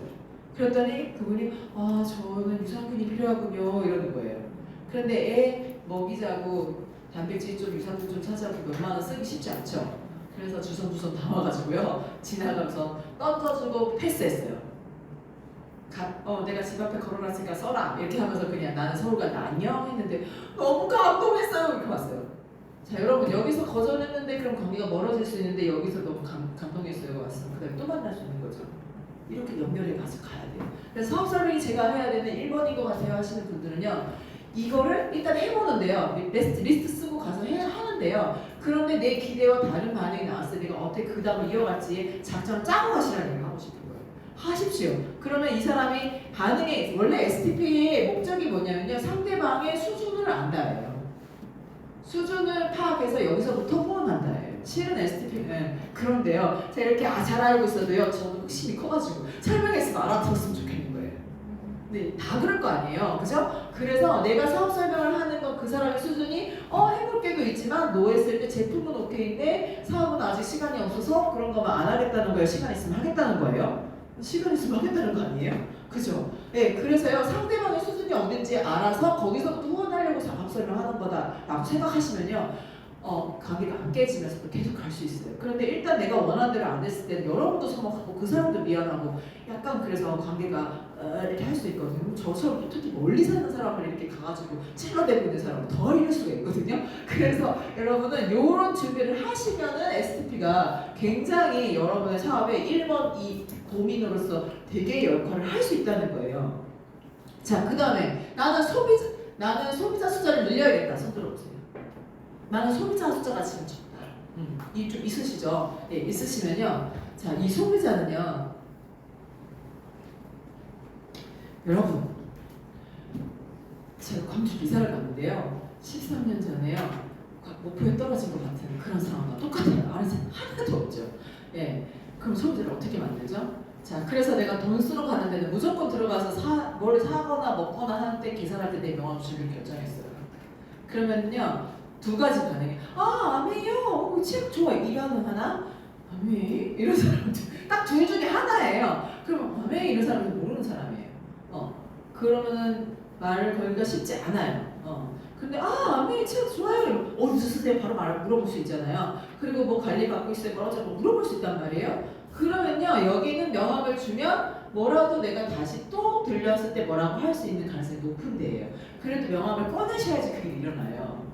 그랬더니 그분이 저는 유산균이 필요하군요 이러는 거예요. 그런데 애 먹이자고 단백질 좀 유산균 좀 찾아보고 몇만 원 쓰기 쉽지 않죠. 그래서 주섬주섬 담아가지고요 지나가면서 던져주고 패스했어요. 내가 집 앞에 걸어놨으니까 써라 이렇게 하면서 그냥 나는 서울 간다 안녕 했는데 너무 감동했어요 이렇게 왔어요. 자 여러분 여기서 거절했는데 그럼 관계가 멀어질 수 있는데 여기서 너무 감동했어요 왔어요. 그 다음에 또 만날 수 있는 거죠. 이렇게 연결해 가서 가야 돼요. 그래서 사업 설명이 제가 해야 되는 1번인 것 같아요 하시는 분들은요 이거를 일단 해보는데요. 리스트 쓰고 가서 하는데요. 그런데 내 기대와 다른 반응이 나왔을 때 내가 어떻게 그 다음을 이어갈지 작전을 짜고 가시라는 얘기를 하고 싶은 거예요. 하십시오. 그러면 이 사람이 반응이 원래 STP의 목적이 뭐냐면요. 상대방의 수준을 안다예요. 수준을 파악해서 여기서부터 후원한다예요. 실은 STP는 그런데요. 제가 이렇게 잘 알고 있어도요. 저는 욕심이 커가지고 설명했으면 알아들었으면 좋겠는 거예요. 네, 다 그럴 거 아니에요. 그죠? 그래서 내가 사업 설명을 하는 건 그 사람의 수준이 해볼 게도 있지만 너 했을 때 제품은 오케이인데 사업은 아직 시간이 없어서 그런 거만 안 하겠다는 거예요. 시간 있으면 하겠다는 거예요. 시간 있으면 하겠다는 거 아니에요? 그죠? 네, 그래서요 상대방의 수준이 어딘지 알아서 거기서부터 후원하려고 사업 설명하는 거다라고 생각하시면요 관계가 안 깨지면서 계속 갈 수 있어요. 그런데 일단 내가 원하는 대로 안 됐을 때는 여러분도 서먹하고 그 사람도 미안하고 약간 그래서 관계가 이렇게 할 수 있거든요. 저처럼 특히 멀리 사는 사람을 이렇게 가가지고 찔러대고 있는 사람은 더 이럴 수가 있거든요. 그래서 여러분은 이런 준비를 하시면은 STP가 굉장히 여러분의 사업에 1번, 2 도민으로서 되게 역할을 할 수 있다는 거예요. 자, 그 다음에 나는 소비자 숫자를 늘려야겠다. 손 들어보세요. 나는 소비자 숫자가 지금 적다. 이 좀 있으시죠? 예, 있으시면요. 자, 이 소비자는요. 여러분, 제가 다음에요. 목표에 떨어진 것 같은 그런 상황과 똑같아요. 안에서 하나도 없죠. 예, 그럼 소비자를 어떻게 만들죠? 자, 그래서 내가 돈 쓰러 가는 데는 무조건 들어가서 뭘 사거나 먹거나 하는데 계산할 때 내 명함주를 결정했어요. 그러면요, 두 가지 반응이 아메요, 책 좋아 이러는 하나, 아메 이런 사람들 딱 둘 중에 하나예요. 그럼 아메 이런 사람은 모르는 사람이에요. 그러면은 말을 걸기가 쉽지 않아요. 근데 아메 책 좋아요. 이러면 어디서 쓰세요? 바로 물어볼 수 있잖아요. 그리고 뭐 관리 받고 있어요? 뭐라고 물어볼 수 있단 말이에요. 그러면요, 여기는 명함을 주면 뭐라도 내가 다시 또 들렸을 때 뭐라고 할 수 있는 가능성이 높은 데예요. 그래도 명함을 꺼내셔야지 그게 일어나요.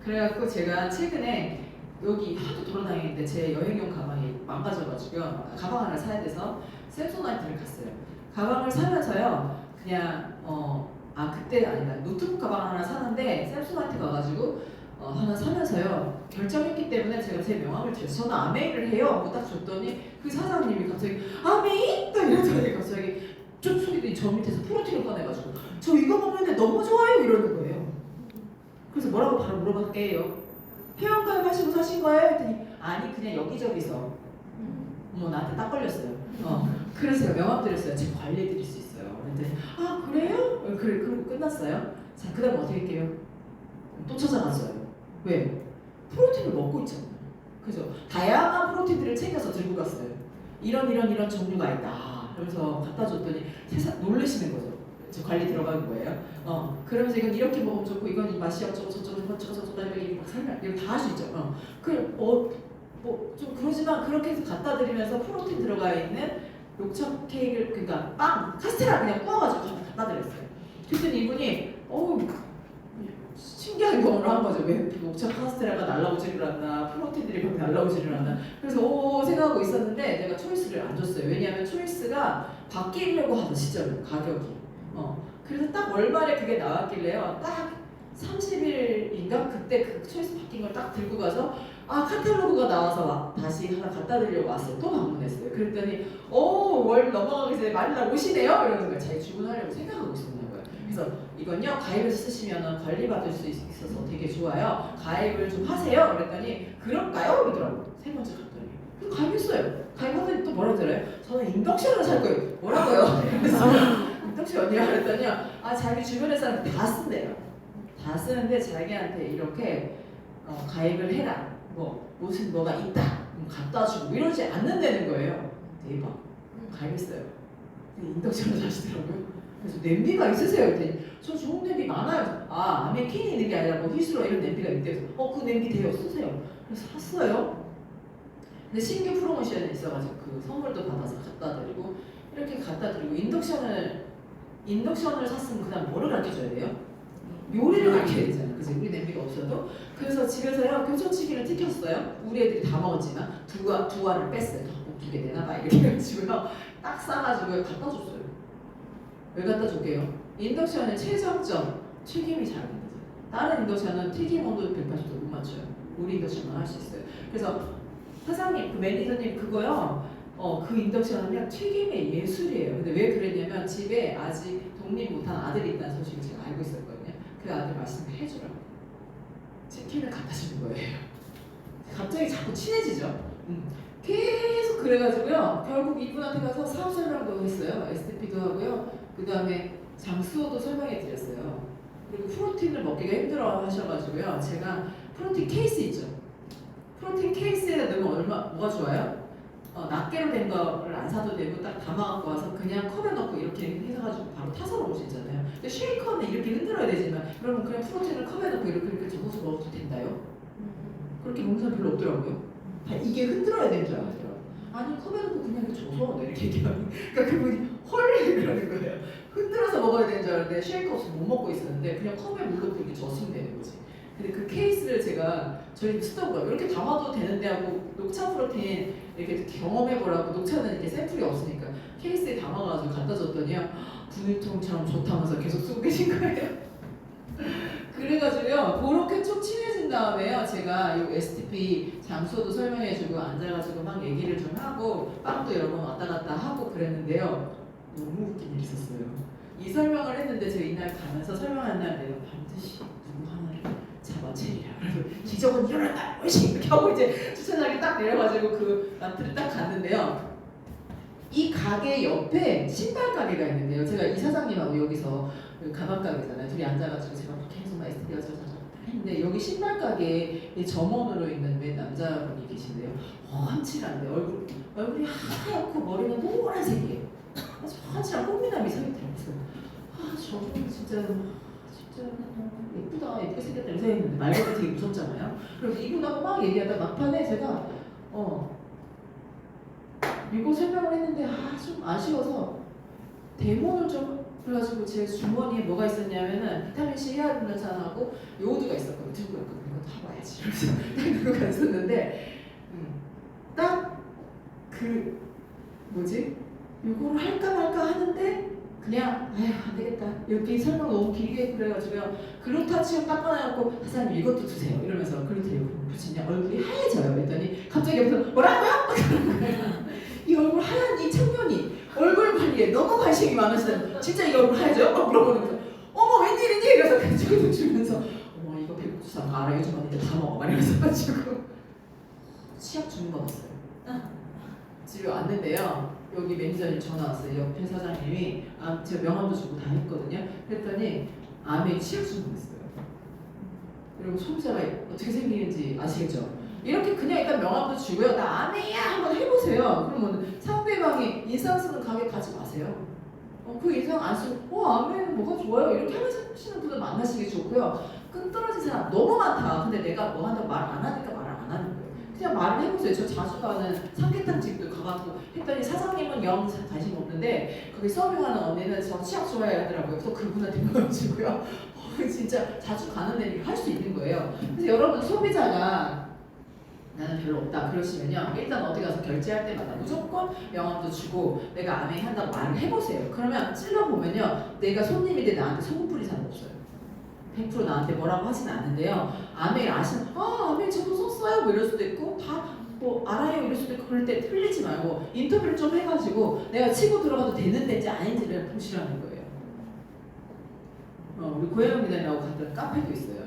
그래갖고 제가 최근에 여기 하도 돌아다니는데 제 여행용 가방이 망가져가지고 가방 하나 사야 돼서 샘소나이트를 갔어요. 가방을 사면서요, 그냥 그때 아니다, 노트북 가방 하나 사는데 샘소나이트 가가지고 하나 사면서요, 결정했기 때문에 제가 제 명함을 드려서 저는 아메이를 해요 하고 딱 줬더니 그 사장님이 갑자기 아메이? 딱 이러더니 갑자기 쭉 소리들이 저 밑에서 프로틴을 꺼내가지고 저 이거 먹는데 너무 좋아요 이러는 거예요. 그래서 뭐라고 바로 물어볼게요. 회원가입 하시고 사신 거예요? 했더니 아니 그냥 여기저기서. 나한테 딱 걸렸어요. 그래서 제가 명함 드렸어요. 제가 관리해 드릴 수 있어요. 그랬더니 그래요? 그래, 그리고 끝났어요. 자, 그 다음 어떻게 할게요? 또 찾아갔어요. 왜? 프로틴을 먹고 있잖아요. 그죠? 다양한 프로틴들을 챙겨서 들고 갔어요. 이런 종류가 있다. 그래서 갖다 줬더니 세상 놀라시는 거죠. 저 관리 들어가는 거예요. 그러면서 이건 이렇게 먹으면 좋고 이건 맛이 어쩌고 저쩌고 이렇게 막 설명 이거 다 할 수 있죠. 좀 그러지만 그렇게 해서 갖다 드리면서 프로틴 들어가 있는 녹차 케이크를, 그러니까 빵 카스테라 그냥 구워가지고 갖다 드렸어요. 그랬더니 이분이 신기한 경험을 한 거죠. 왜 녹차 카스테라가 날라오지를 않나, 프로틴들이 막 날라오지를 않나. 그래서 생각하고 있었는데 내가 초이스를 안 줬어요. 왜냐하면 초이스가 바뀌려고 하던 시절 가격이. 그래서 딱 월말에 그게 나왔길래요. 딱 30일인가 그때 그 초이스 바뀐 걸 딱 들고 가서 카탈로그가 나와서 다시 하나 갖다 드리려고 왔어요. 또 방문했어요. 그랬더니 월 넘어가기 전에 말일날 오시네요? 이러는 거예요. 자기 주문하려고 생각하고 있었나 봐요. 그래서 이건요, 가입을 쓰시면 관리받을 수 있어서 되게 좋아요. 가입을 좀 하세요. 그랬더니 그럴까요? 그러더라고요. 세 번째 갔더니. 그래서 가입했어요. 가입하더니 또 뭐라 그러더래요? 저는 인덕션을 살 거예요. 뭐라고요? 그래서 인덕션이요? 그랬더니요, 자기 주변의 사람 다 쓴대요. 다 쓰는데 자기한테 이렇게 가입을 해라. 무슨 뭐가 있다. 갖다 주고 이러지 않는다는 거예요. 대박. 가입했어요. 인덕션을 사시더라고요. 그래서 냄비가 있으세요? 그랬더니 저 좋은 냄비 많아요. 아메킨이 있는 게 아니라 히스로 이런 냄비가 있대요. 그 냄비 돼요. 쓰세요. 그래서 샀어요. 근데 신규 프로모션이 있어가지고 그 선물도 받아서 갖다 드리고 이렇게 갖다 드리고 인덕션을 샀으면 그다음 뭐를 가르쳐줘야 돼요? 요리를 가르쳐야 되잖아. 그치? 우리 냄비가 없어도. 그래서 집에서요, 교촌치기를 튀겼어요. 우리 애들이 다 먹었지만 두 알을 뺐어요. 꼭 2개 내놔봐 이렇게 해가지고요, 딱 싸가지고 갖다 줬어요. 왜 갖다 줄게요? 인덕션의 최저점 튀김이 잘 안 되죠. 다른 인덕션은 튀김 온도 180도 못 맞춰요. 우리 인덕션만 할 수 있어요. 그래서 사장님, 그 매니저님 그거요, 그 인덕션은요 튀김의 예술이에요. 근데 왜 그랬냐면 집에 아직 독립 못한 아들이 있다는 소식을 제가 알고 있었거든요. 그 아들 말씀을 해주라고 치킨을 갖다 주는 거예요. 갑자기 자꾸 친해지죠. 계속 그래가지고요, 결국 이분한테 가서 사업 설명도 했어요. STP도 하고요. 그 다음에 장수호도 설명해 드렸어요. 그리고 프로틴을 먹기가 힘들어 하셔가지고요, 제가 프로틴 케이스 있죠. 프로틴 케이스에 넣으면 뭐가 좋아요? 낱개로 된 거를 안 사도 되고 딱 담아갖고 와서 그냥 컵에 넣고 이렇게 해서가지고 바로 타서 먹을 수 있잖아요. 근데 쉐이커는 이렇게 흔들어야 되지만 그러면 그냥 프로틴을 컵에 넣고 이렇게 접어서 먹어도 된다요? 그렇게 먹는 사람 별로 없더라고요. 이게 흔들어야 되는 줄 알았더라고요. 아니 컵에 넣고 그냥 이렇게 접어 이렇게 얘기하면, 그러니까 그분이 헐 그러는 거예요. 흔들어서 먹어야 되는 줄 알았는데 쉐이커 없이 못 먹고 있었는데 그냥 컵에 물 넣고 이렇게 젖으면 되는 거지. 근데 그 케이스를 제가 저희 쓰더라고요. 이렇게 담아도 되는데 하고, 녹차 프로틴 이렇게 경험해보라고, 녹차는 이렇게 샘플이 없으니까 케이스에 담아가지고 갖다 줬더니요, 분유통처럼 좋다면서 계속 쓰고 계신 거예요. 그래가지고요, 그렇게 쭉 친해진 다음에요, 제가 이 STP 장소도 설명해주고 앉아가지고 막 얘기를 좀 하고 빵도 여러 번 왔다 갔다 하고 그랬는데요, 너무 웃긴 일이 있었어요. 이 설명을 했는데 제가 이날 가면서 설명한 날 내가 반드시 누구 하나를 잡아채리라. 그래서 기적은 일어난다. 이렇게 하고 이제 주차장에 딱 내려가지고 그 마트를 딱 갔는데요. 이 가게 옆에 신발 가게가 있는데요. 제가 이 사장님하고 여기서 그 가방 가게잖아요. 둘이 앉아가지고 제가 막 계속 막 에스티가 근데 여기 신발 가게에 점원으로 있는 웬 남자분이 계신데요. 한칠한데 얼굴이 하얗고 머리가 노란색이에요. 아주 한칠한 꽃미남이 서 있더라고요. 저분 진짜 예쁘다, 예쁘게 생겼다 이렇게 생각했는데 말고 되게 무섭잖아요. 그래서 이분하고 막 얘기하다 막판에 제가 이거 설명을 했는데 좀 아쉬워서 데모를 좀 그래가지고 제 주머니에 뭐가 있었냐면은 비타민C 히알루론산하고 요오드가 있었거든요. 들고 갔거든요. 이거 다 봐야지 이러면서 딱 들고 갔었는데 딱 그 뭐지? 이거를 할까 말까 하는데 그냥 안 되겠다. 여기 설명 너무 길게 그래가지고요. 글루타치온 딱 꺼내갖고 사장님 이것도 드세요. 이러면서 글루타치온 붙이냐 얼굴이 하얘져요. 그랬더니 갑자기 옆에서 뭐라고요? 이 얼굴 하얀 이 청년이 얼굴 관리에 너무 관심이 많으시다면 진짜 이 얼굴 하얘져요? 막 물어보는 어머 웬일이니? 이래서 가지고 주면서 어머 이거 백국수상 알아 요즘 언니들 다 먹어 막 이러면서 가지고 치약 주문 받았어요. 집에 왔는데요. 여기 매니저님 전화 왔어요. 옆에 사장님이 제가 명함도 주고 다 했거든요. 그랬더니 암에 치약 주문했어요. 그리고 소비자가 어떻게 생기는지 아시겠죠? 이렇게 그냥 일단 명함도 주고요. 나 암이야 한번 해보세요. 그러면 상대방이 인상 쓰는 가게 가지 마세요. 그 인상 안 쓰고 암에는 뭐가 좋아요? 이렇게 하시는 분들 만나시기 좋고요. 끈떨어진 사람 너무 많다. 근데 내가 뭐 한다고 말 안 하니까 말을 안 하는 거예요. 그냥 말을 해보세요. 저 자주 가는 삼계탕 집도 가가지고 했더니 사장님은 영 관심 없는데 거기 서빙하는 언니는 저 치약 좋아해 하더라고요. 그래서 그분한테 물어주고요. 진짜 자주 가는 데니까 할 수 있는 거예요. 그래서 여러분 소비자가 나는 별로 없다 그러시면요. 일단 어디 가서 결제할 때마다 무조건 명함도 주고 내가 암에 한다고 말을 해보세요. 그러면 찔러보면요. 내가 손님인데 나한테 소금 뿌린 사람 없어요. 100% 나한테 뭐라고 하진 않는데요. 아메일 아시는 아메일 저도 썼어요 뭐 이럴 수도 있고 다 뭐 알아요 이럴 수도 있고 그럴 때 틀리지 말고 인터뷰를 좀 해가지고 내가 치고 들어가도 되는 데인지 아닌지를 보시라는 거예요. 우리 고혜영 기자님하고 갔던 카페도 있어요.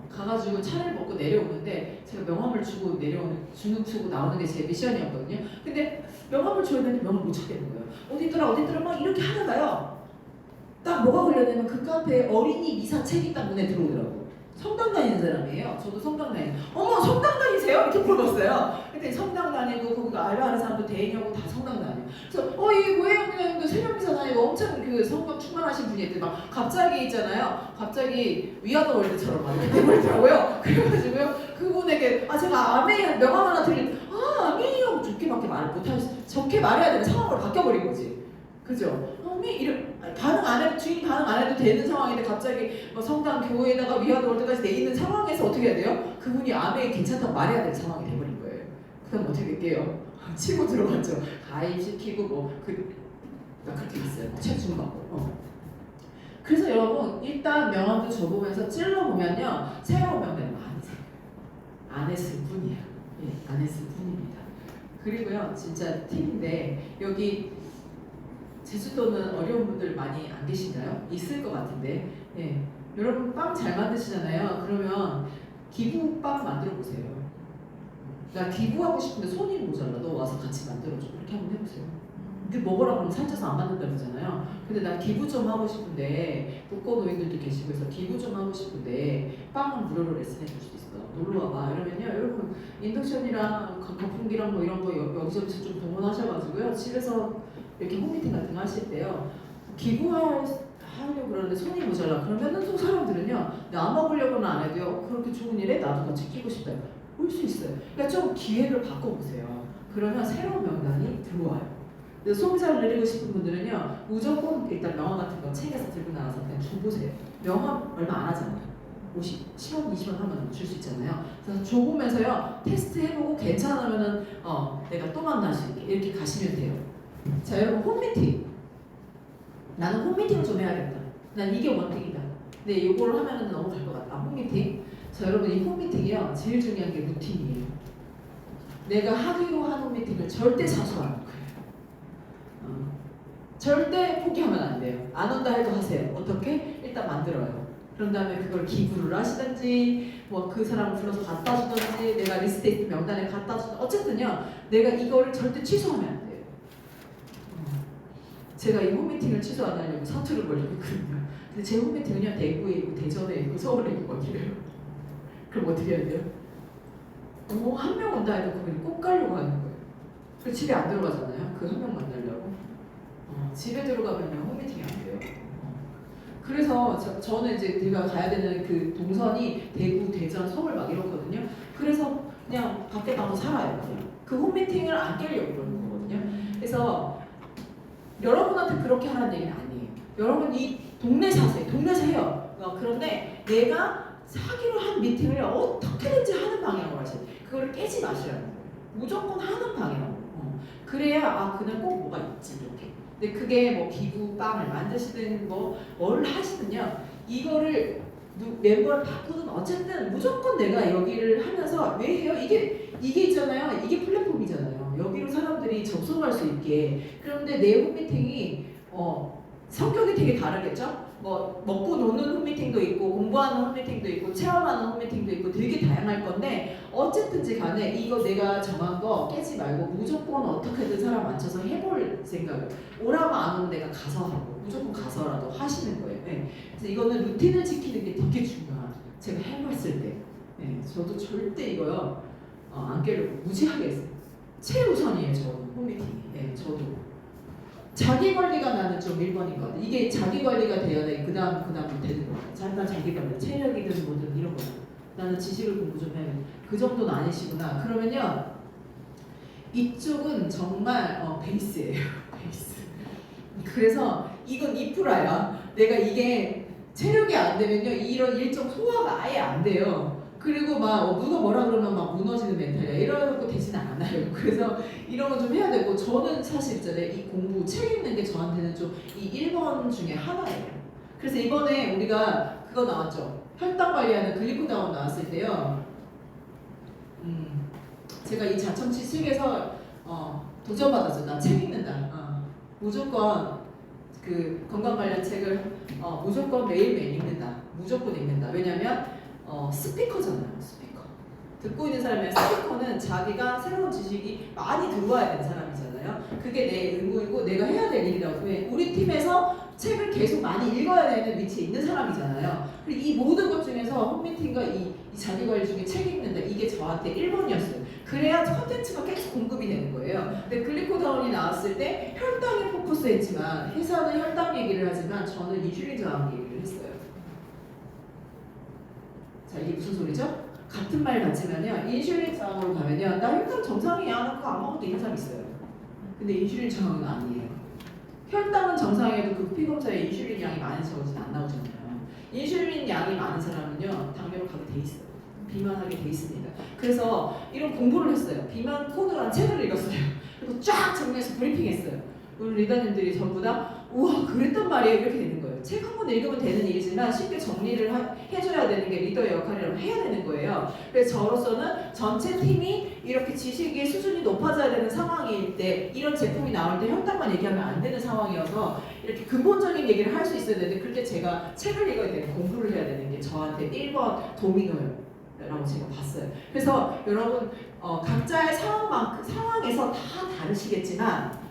가가지고 차를 먹고 내려오는데 제가 명함을 주고 주고 나오는 게 제 미션이었거든요. 근데 명함을 줘야 되는데 명함을 못 찾겠는 거예요. 어디 있더라 막 이렇게 하다가요. 딱 뭐가 걸렸냐면 그 카페에 어린이 미사 책이 딱 눈에 들어오더라고. 성당 다니는 사람이에요. 저도 성당 다니는. 어머 성당 다니세요? 이렇게 물어봤어요. 근데 성당 다니고 거기 알바하는 사람도 대인하고 다 성당 다녀. 그래서 이게 뭐예요? 그냥 새벽 미사 다니고 엄청 그 성경 충만하신 분이 있더니 막 갑자기 있잖아요. 갑자기 위아더 월드처럼 막 이렇게 되더라고요. 그래가지고요 그분에게 제가 아메이 명함 하나 드린 아메이라고 좋게밖에 말을 못하셨어. 좋게 말해야 되는 상황으로 바뀌어버린 거지. 그죠? 반응 안 해도 주인 반응 안 해도 되는 상황인데 갑자기 성당 교회에다가 위아더 월드까지 내 있는 상황에서 어떻게 해야 돼요? 그분이 암에 괜찮다고 말해야 될 상황이 돼버린 거예요. 그럼 어떻게 될게요? 치고 들어갔죠. 가입시키고 나 그렇게 갔어요. 책 주문 받고. 그래서 여러분 일단 명함도 줘보면서 찔러보면요 새로운 명단이 많이 생겨요. 안 했을 뿐이에요. 안 했을 뿐입니다. 그리고요 진짜 팁인데 여기 제주도는 어려운 분들 많이 안 계신가요? 있을 것 같은데 여러분 빵 잘 만드시잖아요. 그러면 기부빵 만들어 보세요. 나 기부하고 싶은데 손이 모자라. 너 와서 같이 만들어줘. 이렇게 한번 해보세요. 근데 먹으라고 하면 살쪄서 안 만든다 그러잖아요. 근데 나 기부 좀 하고 싶은데 독거노인들도 계시고 해서 기부 좀 하고 싶은데 빵은 무료로 레슨해 줄 수 있어. 놀러 와봐. 이러면요 여러분 인덕션이랑 거품기랑 뭐 이런 거 여기저기서 좀 동원하셔가지고요 집에서 이렇게 홈미팅 같은 거 하실 때요 기부하려고 그러는데 손이 모자라 그러면은 또 사람들은요 나 먹으려고는 안 해도요 그렇게 좋은 일에 나도 같이 끼고 싶다 올 수 있어요. 그러니까 좀 기회를 바꿔보세요. 그러면 새로운 명단이 들어와요. 소비자를 늘리고 싶은 분들은요 무조건 일단 명함 같은 거 책에서 들고 나와서 그냥 줘보세요. 명함 얼마 안 하잖아요. 10원, 20원 하면 줄 수 있잖아요. 그래서 줘보면서요 테스트 해보고 괜찮으면은 내가 또 만날 수 있게 이렇게 가시면 돼요. 자 여러분 홈미팅 나는 홈미팅을 좀 해야겠다. 난 이게 원칙이다. 근데 이거를 하면은 너무 갈 것 같다. 홈미팅. 자 여러분 이 홈미팅이요 제일 중요한 게 루틴이에요. 내가 하기로 한 홈미팅을 절대 자주 안 할 거예요. 절대 포기하면 안 돼요. 안 온다 해도 하세요. 어떻게? 일단 만들어요. 그런 다음에 그걸 기부를 하시든지 뭐 그 사람을 불러서 갖다 주든지 내가 리스트 명단에 갖다 주든 어쨌든요 내가 이거를 절대 취소하면 안 돼요. 제가 이 홈미팅을 취소 안 하려고 사투를 벌이고 있거든요. 근데 제 홈미팅은 그냥 대구에 있고 대전에 있고 서울에 있고 어디래요. 그럼 어떻게 해야 돼요? 한 명 온다 해도 그걸 꼭 가려고 하는 거예요. 그래서 집에 안 들어가잖아요. 그 한 명 만나려고. 집에 들어가면요 홈미팅이 안 돼요. 그래서 저는 이제 제가 가야 되는 그 동선이 대구, 대전, 서울 막 이렇거든요. 그래서 그냥 밖에 나가서 살아요. 그냥. 그 홈미팅을 안 깨려고 그러는 거거든요. 그래서 여러분한테 그렇게 하라는 얘기는 아니에요. 여러분 이 동네 사세요. 동네에서 해요. 그런데 내가 하기로 한 미팅을 어떻게든지 하는 방향으로 하셔야 돼요. 그걸 깨지 마시라는 거예요. 무조건 하는 방향으로. 그래야 그날 꼭 뭐가 있지 이렇게. 근데 그게 뭐 기부빵을 만드시든 뭘 하시든요. 이거를 멤버를 바꾸든 어쨌든 무조건 내가 여기를 하면서 왜 해요? 이게 있잖아요. 이게 플랫폼이잖아요. 여기로 사람들이 접속할 수 있게. 그런데 내 홈미팅이 성격이 되게 다르겠죠? 뭐 먹고 노는 홈미팅도 있고 공부하는 홈미팅도 있고 체험하는 홈미팅도 있고 되게 다양할 건데 어쨌든지 간에 이거 내가 정한 거 깨지 말고 무조건 어떻게든 사람 맞춰서 해볼 생각을 오라고 안 오면 내가 가서 하고 무조건 가서라도 하시는 거예요. 네. 그래서 이거는 루틴을 지키는 게 되게 중요한 제가 해봤을 때 네. 저도 절대 이거요 안 깨려고 무지하게 했어요. 최우선이에요 저는 홈미팅이. 네, 저도 자기 관리가 나는 좀 1번인 것 같아요. 이게 자기 관리가 돼야 돼. 그 다음 되는 거야. 일단 자기 관리, 체력이든 뭐든 이런 거. 나는 지식을 공부 좀 해야 돼. 그 정도는 아니시구나. 그러면요, 이쪽은 정말 베이스예요. 베이스. 그래서 이건 2%야. 내가 이게 체력이 안 되면요, 이런 일정 소화가 아예 안 돼요. 그리고 막 누가 뭐라 그러면 막 무너지는 멘탈이야. 이러고 되지는 않아요. 그래서 이런 거 좀 해야 되고 저는 사실 있잖아요. 이 공부 책 읽는 게 저한테는 좀 이 1번 중에 하나예요. 그래서 이번에 우리가 그거 나왔죠. 혈당 관리하는 글리코다운 나왔을 때요. 제가 이 자청치 책에서 도전받았죠. 나 책 읽는다. 무조건 그 건강 관련 책을 무조건 매일매일 읽는다. 무조건 읽는다. 왜냐면 스피커잖아요. 스피커. 듣고 있는 사람의 스피커는 자기가 새로운 지식이 많이 들어와야 되는 사람이잖아요. 그게 내 의무이고 내가 해야 될 일이라고 해. 우리 팀에서 책을 계속 많이 읽어야 되는 위치에 있는 사람이잖아요. 그리고 이 모든 것 중에서 홈미팅과 이 자기관리 중에 책 읽는다. 이게 저한테 1번이었어요. 그래야 컨텐츠가 계속 공급이 되는 거예요. 근데 글리코다운이 나왔을 때 혈당에 포커스했지만 회사는 혈당 얘기를 하지만 저는 인슐린 저항 얘기를 했어요. 자, 이게 무슨 소리죠? 같은 말 같지만요. 인슐린 저항으로 가면요. 나 혈당 정상이야. 나 그거 안 먹어도 있는 사람 있어요. 근데 인슐린 저항은 아니에요. 혈당은 정상이어도 그 피검사에 인슐린 양이 많은지 적은지 안 나오잖아요. 인슐린 양이 많은 사람은요. 당뇨로 가게 돼 있어요. 비만하게 돼 있습니다. 그래서 이런 공부를 했어요. 비만 코드라는 책을 읽었어요. 그리고 쫙 정리해서 브리핑했어요. 우리 리더님들이 전부 다 우와 그랬단 말이에요 이렇게 되는 거예요. 책 한 권 읽으면 되는 일이지만 쉽게 정리를 해줘야 되는 게 리더의 역할이라고 해야 되는 거예요. 그래서 저로서는 전체 팀이 이렇게 지식의 수준이 높아져야 되는 상황일 때 이런 제품이 나올 때 혈당만 얘기하면 안 되는 상황이어서 이렇게 근본적인 얘기를 할 수 있어야 되는데 그럴 때 제가 책을 읽어야 되는 공부를 해야 되는 게 저한테 1번 도미노예요. 라고 제가 봤어요. 그래서 여러분 각자의 상황에서 다 다르시겠지만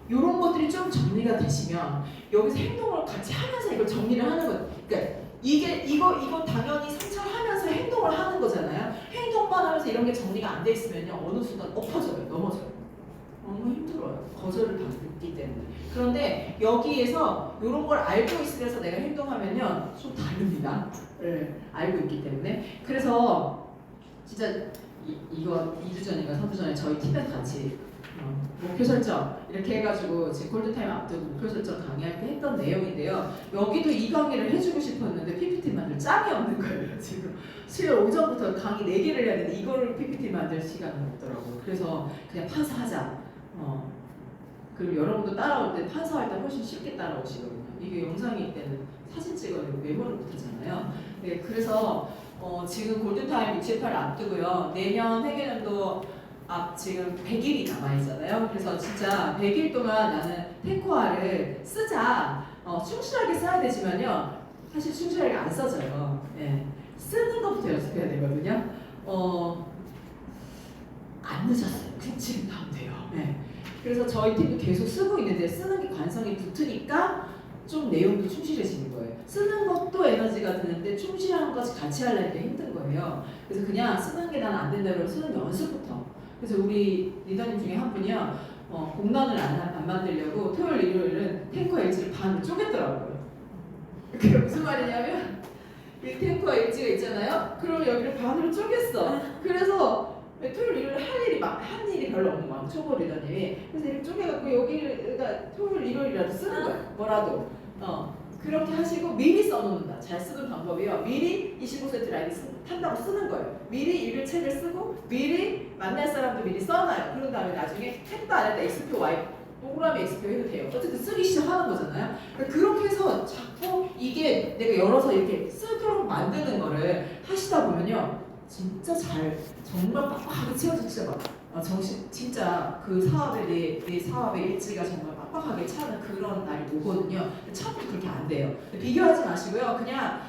이런 것들이 좀 정리가 되시면 여기서 행동을 같이 하면서 이걸 정리를 하는 거예요. 그러니까 이거 당연히 성찰하면서 행동을 하는 거잖아요. 행동만 하면서 이런 게 정리가 안 돼 있으면요 어느 순간 엎어져요, 넘어져요. 너무 힘들어요. 거절을 받기 때문에. 그런데 여기에서 이런 걸 알고 있으면서 내가 행동하면요 좀 다릅니다. 네, 알고 있기 때문에. 그래서 진짜 이거 2주 전인가 3주 전에 저희 팀에서 같이 목표 설정 이렇게 해가지고 제 콜드타임 앞두고 목표 설정 강의할 때 했던 내용인데요. 여기도 이 강의를 해주고 싶었는데 PPT 만들 짬이 없는 거예요. 지금 수요일 오전부터 강의 4개를 해야 되는데 이거를 PPT 만들 시간은 없더라고요. 그래서 그냥 판사하자. 그리고 여러분도 따라올 때 판사할 때 훨씬 쉽게 따라오시거든요. 이게 영상일 때는 사진 찍어야 되고 메모를 못하잖아요. 네, 그래서 지금 골든타임 6, 7, 8 앞두고요. 내년 회계년도 지금 100일이 남아있잖아요. 그래서 진짜 100일 동안 나는 테코아를 쓰자. 충실하게 써야 되지만요. 사실 충실하게 안 써져요. 예. 쓰는 것부터 연습해야 되거든요. 안 늦었어요. 그냥 지금 나오면 돼요. 예. 그래서 저희 팀도 계속 쓰고 있는데 쓰는 게 관성이 붙으니까 좀 내용도 충실해지는 거예요. 쓰는 것도 에너지가 드는데 충실한 것이 같이 하려니까 힘든 거예요. 그래서 그냥 쓰는 게 난 안 된다 그러면 쓰는 연습부터. 그래서 우리 리더님 중에 한 분이요. 공란을 안 만들려고 토요일 일요일은 탱커 일지를 반으로 쪼갰더라고요. 그게 무슨 말이냐면 이 탱커 일지가 있잖아요. 그럼 여기를 반으로 쪼갰어. 그래서 토요일 일요일 한 일이 별로 없는 거야. 초보 리더님이. 그래서 이렇게 쪼개갖고 여기가 토요일 일요일이라도 쓰는 거야. 뭐라도. 그렇게 하시고 미리 써놓는다. 잘 쓰는 방법이요. 미리 25cm 라인 탄다고 쓰는 거예요. 미리 일일 책을 쓰고 미리 만날 사람도 미리 써놔요. 그런 다음에 나중에 했다 안 했다 X표 Y 동그라미 X표 해도 돼요. 어쨌든 쓰기 시작하는 거잖아요. 그렇게 해서 자꾸 이게 내가 열어서 이렇게 쓰도록 만드는 거를 하시다 보면요. 진짜 정말 빡빡하게 채워져 진짜 막 정신 진짜 그 사업에 내 사업의 일지가 정말 빡빡하게 차는 그런 날이 오거든요. 처음부터 그렇게 안 돼요. 비교하지 마시고요. 그냥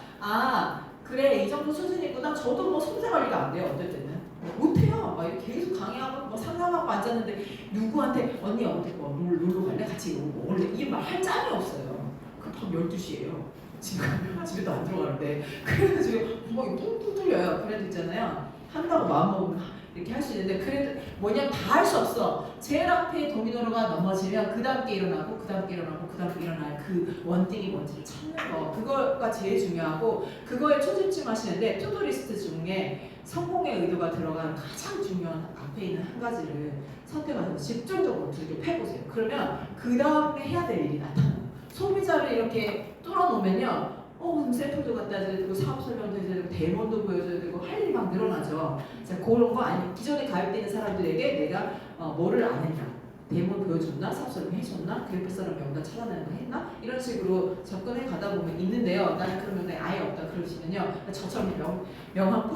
그래 이 정도 수준이구나. 저도 뭐 손자 관리가 안 돼요. 어떨 때는 못해요. 막 이렇게 계속 강의하고 뭐 상담하고 앉았는데 누구한테 언니 어디 뭐 놀러 갈래? 같이 이러고 원래 이 말 할 짬이 없어요. 그 밤 12시예요. 집에도 안 들어가는데 그래가지고 구멍이 뚱뚱 뚫려요. 그래도 있잖아요. 한다고 마음 먹으면 이렇게 할 수 있는데 그래도 뭐냐 다 할 수 없어. 제일 앞에 도미노가 넘어지면 그 다음 게 일어나고 그 다음 게 일어나고 그 다음 게 일어날 그 원띵이 뭔지를 찾는 거 그거가 제일 중요하고 그거에 초집중하시는데 투두리스트 중에 성공의 의도가 들어가는 가장 중요한 앞에 있는 한 가지를 선택하셔서 집중적으로 두개 펴보세요. 그러면 그 다음에 해야 될 일이 나타나요. 소비자를 이렇게 뚫어놓으면요. 그럼 샘플도 갖다 줘야 되고 사업 설명도 해줘야 되고 데모도 보여줘야 되고 할 일이 막 늘어나죠. 자, 그런 거 아니 기존에 가입되어 있는 사람들에게 내가 뭐를 안 했나 데모 보여줬나 사업 설명 해줬나 그래프 사람 명단 찾아내는 거 했나 이런 식으로 접근해 가다 보면 있는데요. 나는 그런 명단이 아예 없다 그러시면요. 저처럼 명함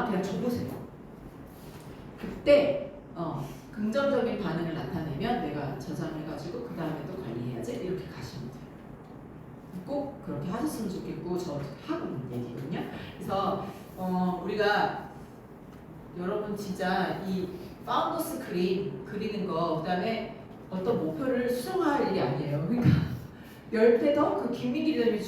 그냥 줘보세요. 그때 긍정적인 반응을 나타내면 내가 저장해가지고 그 다음에 또 관리해야지 이렇게 가시면 돼요. 꼭 그렇게 하셨으면 좋겠고 저 하고 있는 얘기거든요. 그래서 우리가 여러분 진짜 이 파운더스 그리는 거 그다음에 어떤 목표를 수정할 일이 아니에요. 그러니까 10배 더 그 김민기 리더님이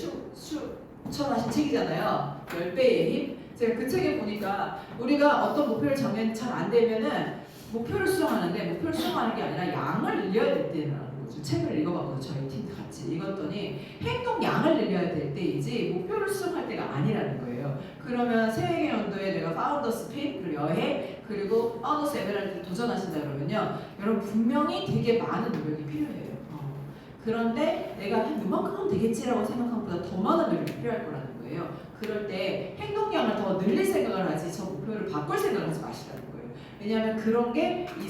추천하신 책이잖아요. 10배의 힘. 제가 그 책에 보니까 우리가 어떤 목표를 정해 잘 안 되면은 목표를 수정하는데 목표를 수정하는 게 아니라 양을 늘려야 될 때는 책을 읽어봤거든요. 저희 팀 같이 읽었더니 행동 양을 늘려야 될 때이지 목표를 수정할 때가 아니라는 거예요. 그러면 새해 연도에 내가 파운더스 핀 그리고 여행 그리고 파운더스 에메랄드를 도전하신다 그러면요. 여러분 분명히 되게 많은 노력이 필요해요. 그런데 내가 이만큼 하면 되겠지라고 생각한 것보다 더 많은 노력이 필요할 거라는 거예요. 그럴 때 행동량을 더 늘릴 생각을 하지 저 목표를 바꿀 생각을 하지 마시라는 거예요. 왜냐하면 그런 게 이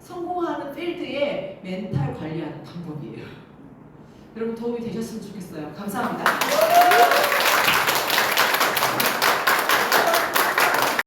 성공하는 필드의 멘탈 관리하는 방법이에요. 여러분 도움이 되셨으면 좋겠어요. 감사합니다.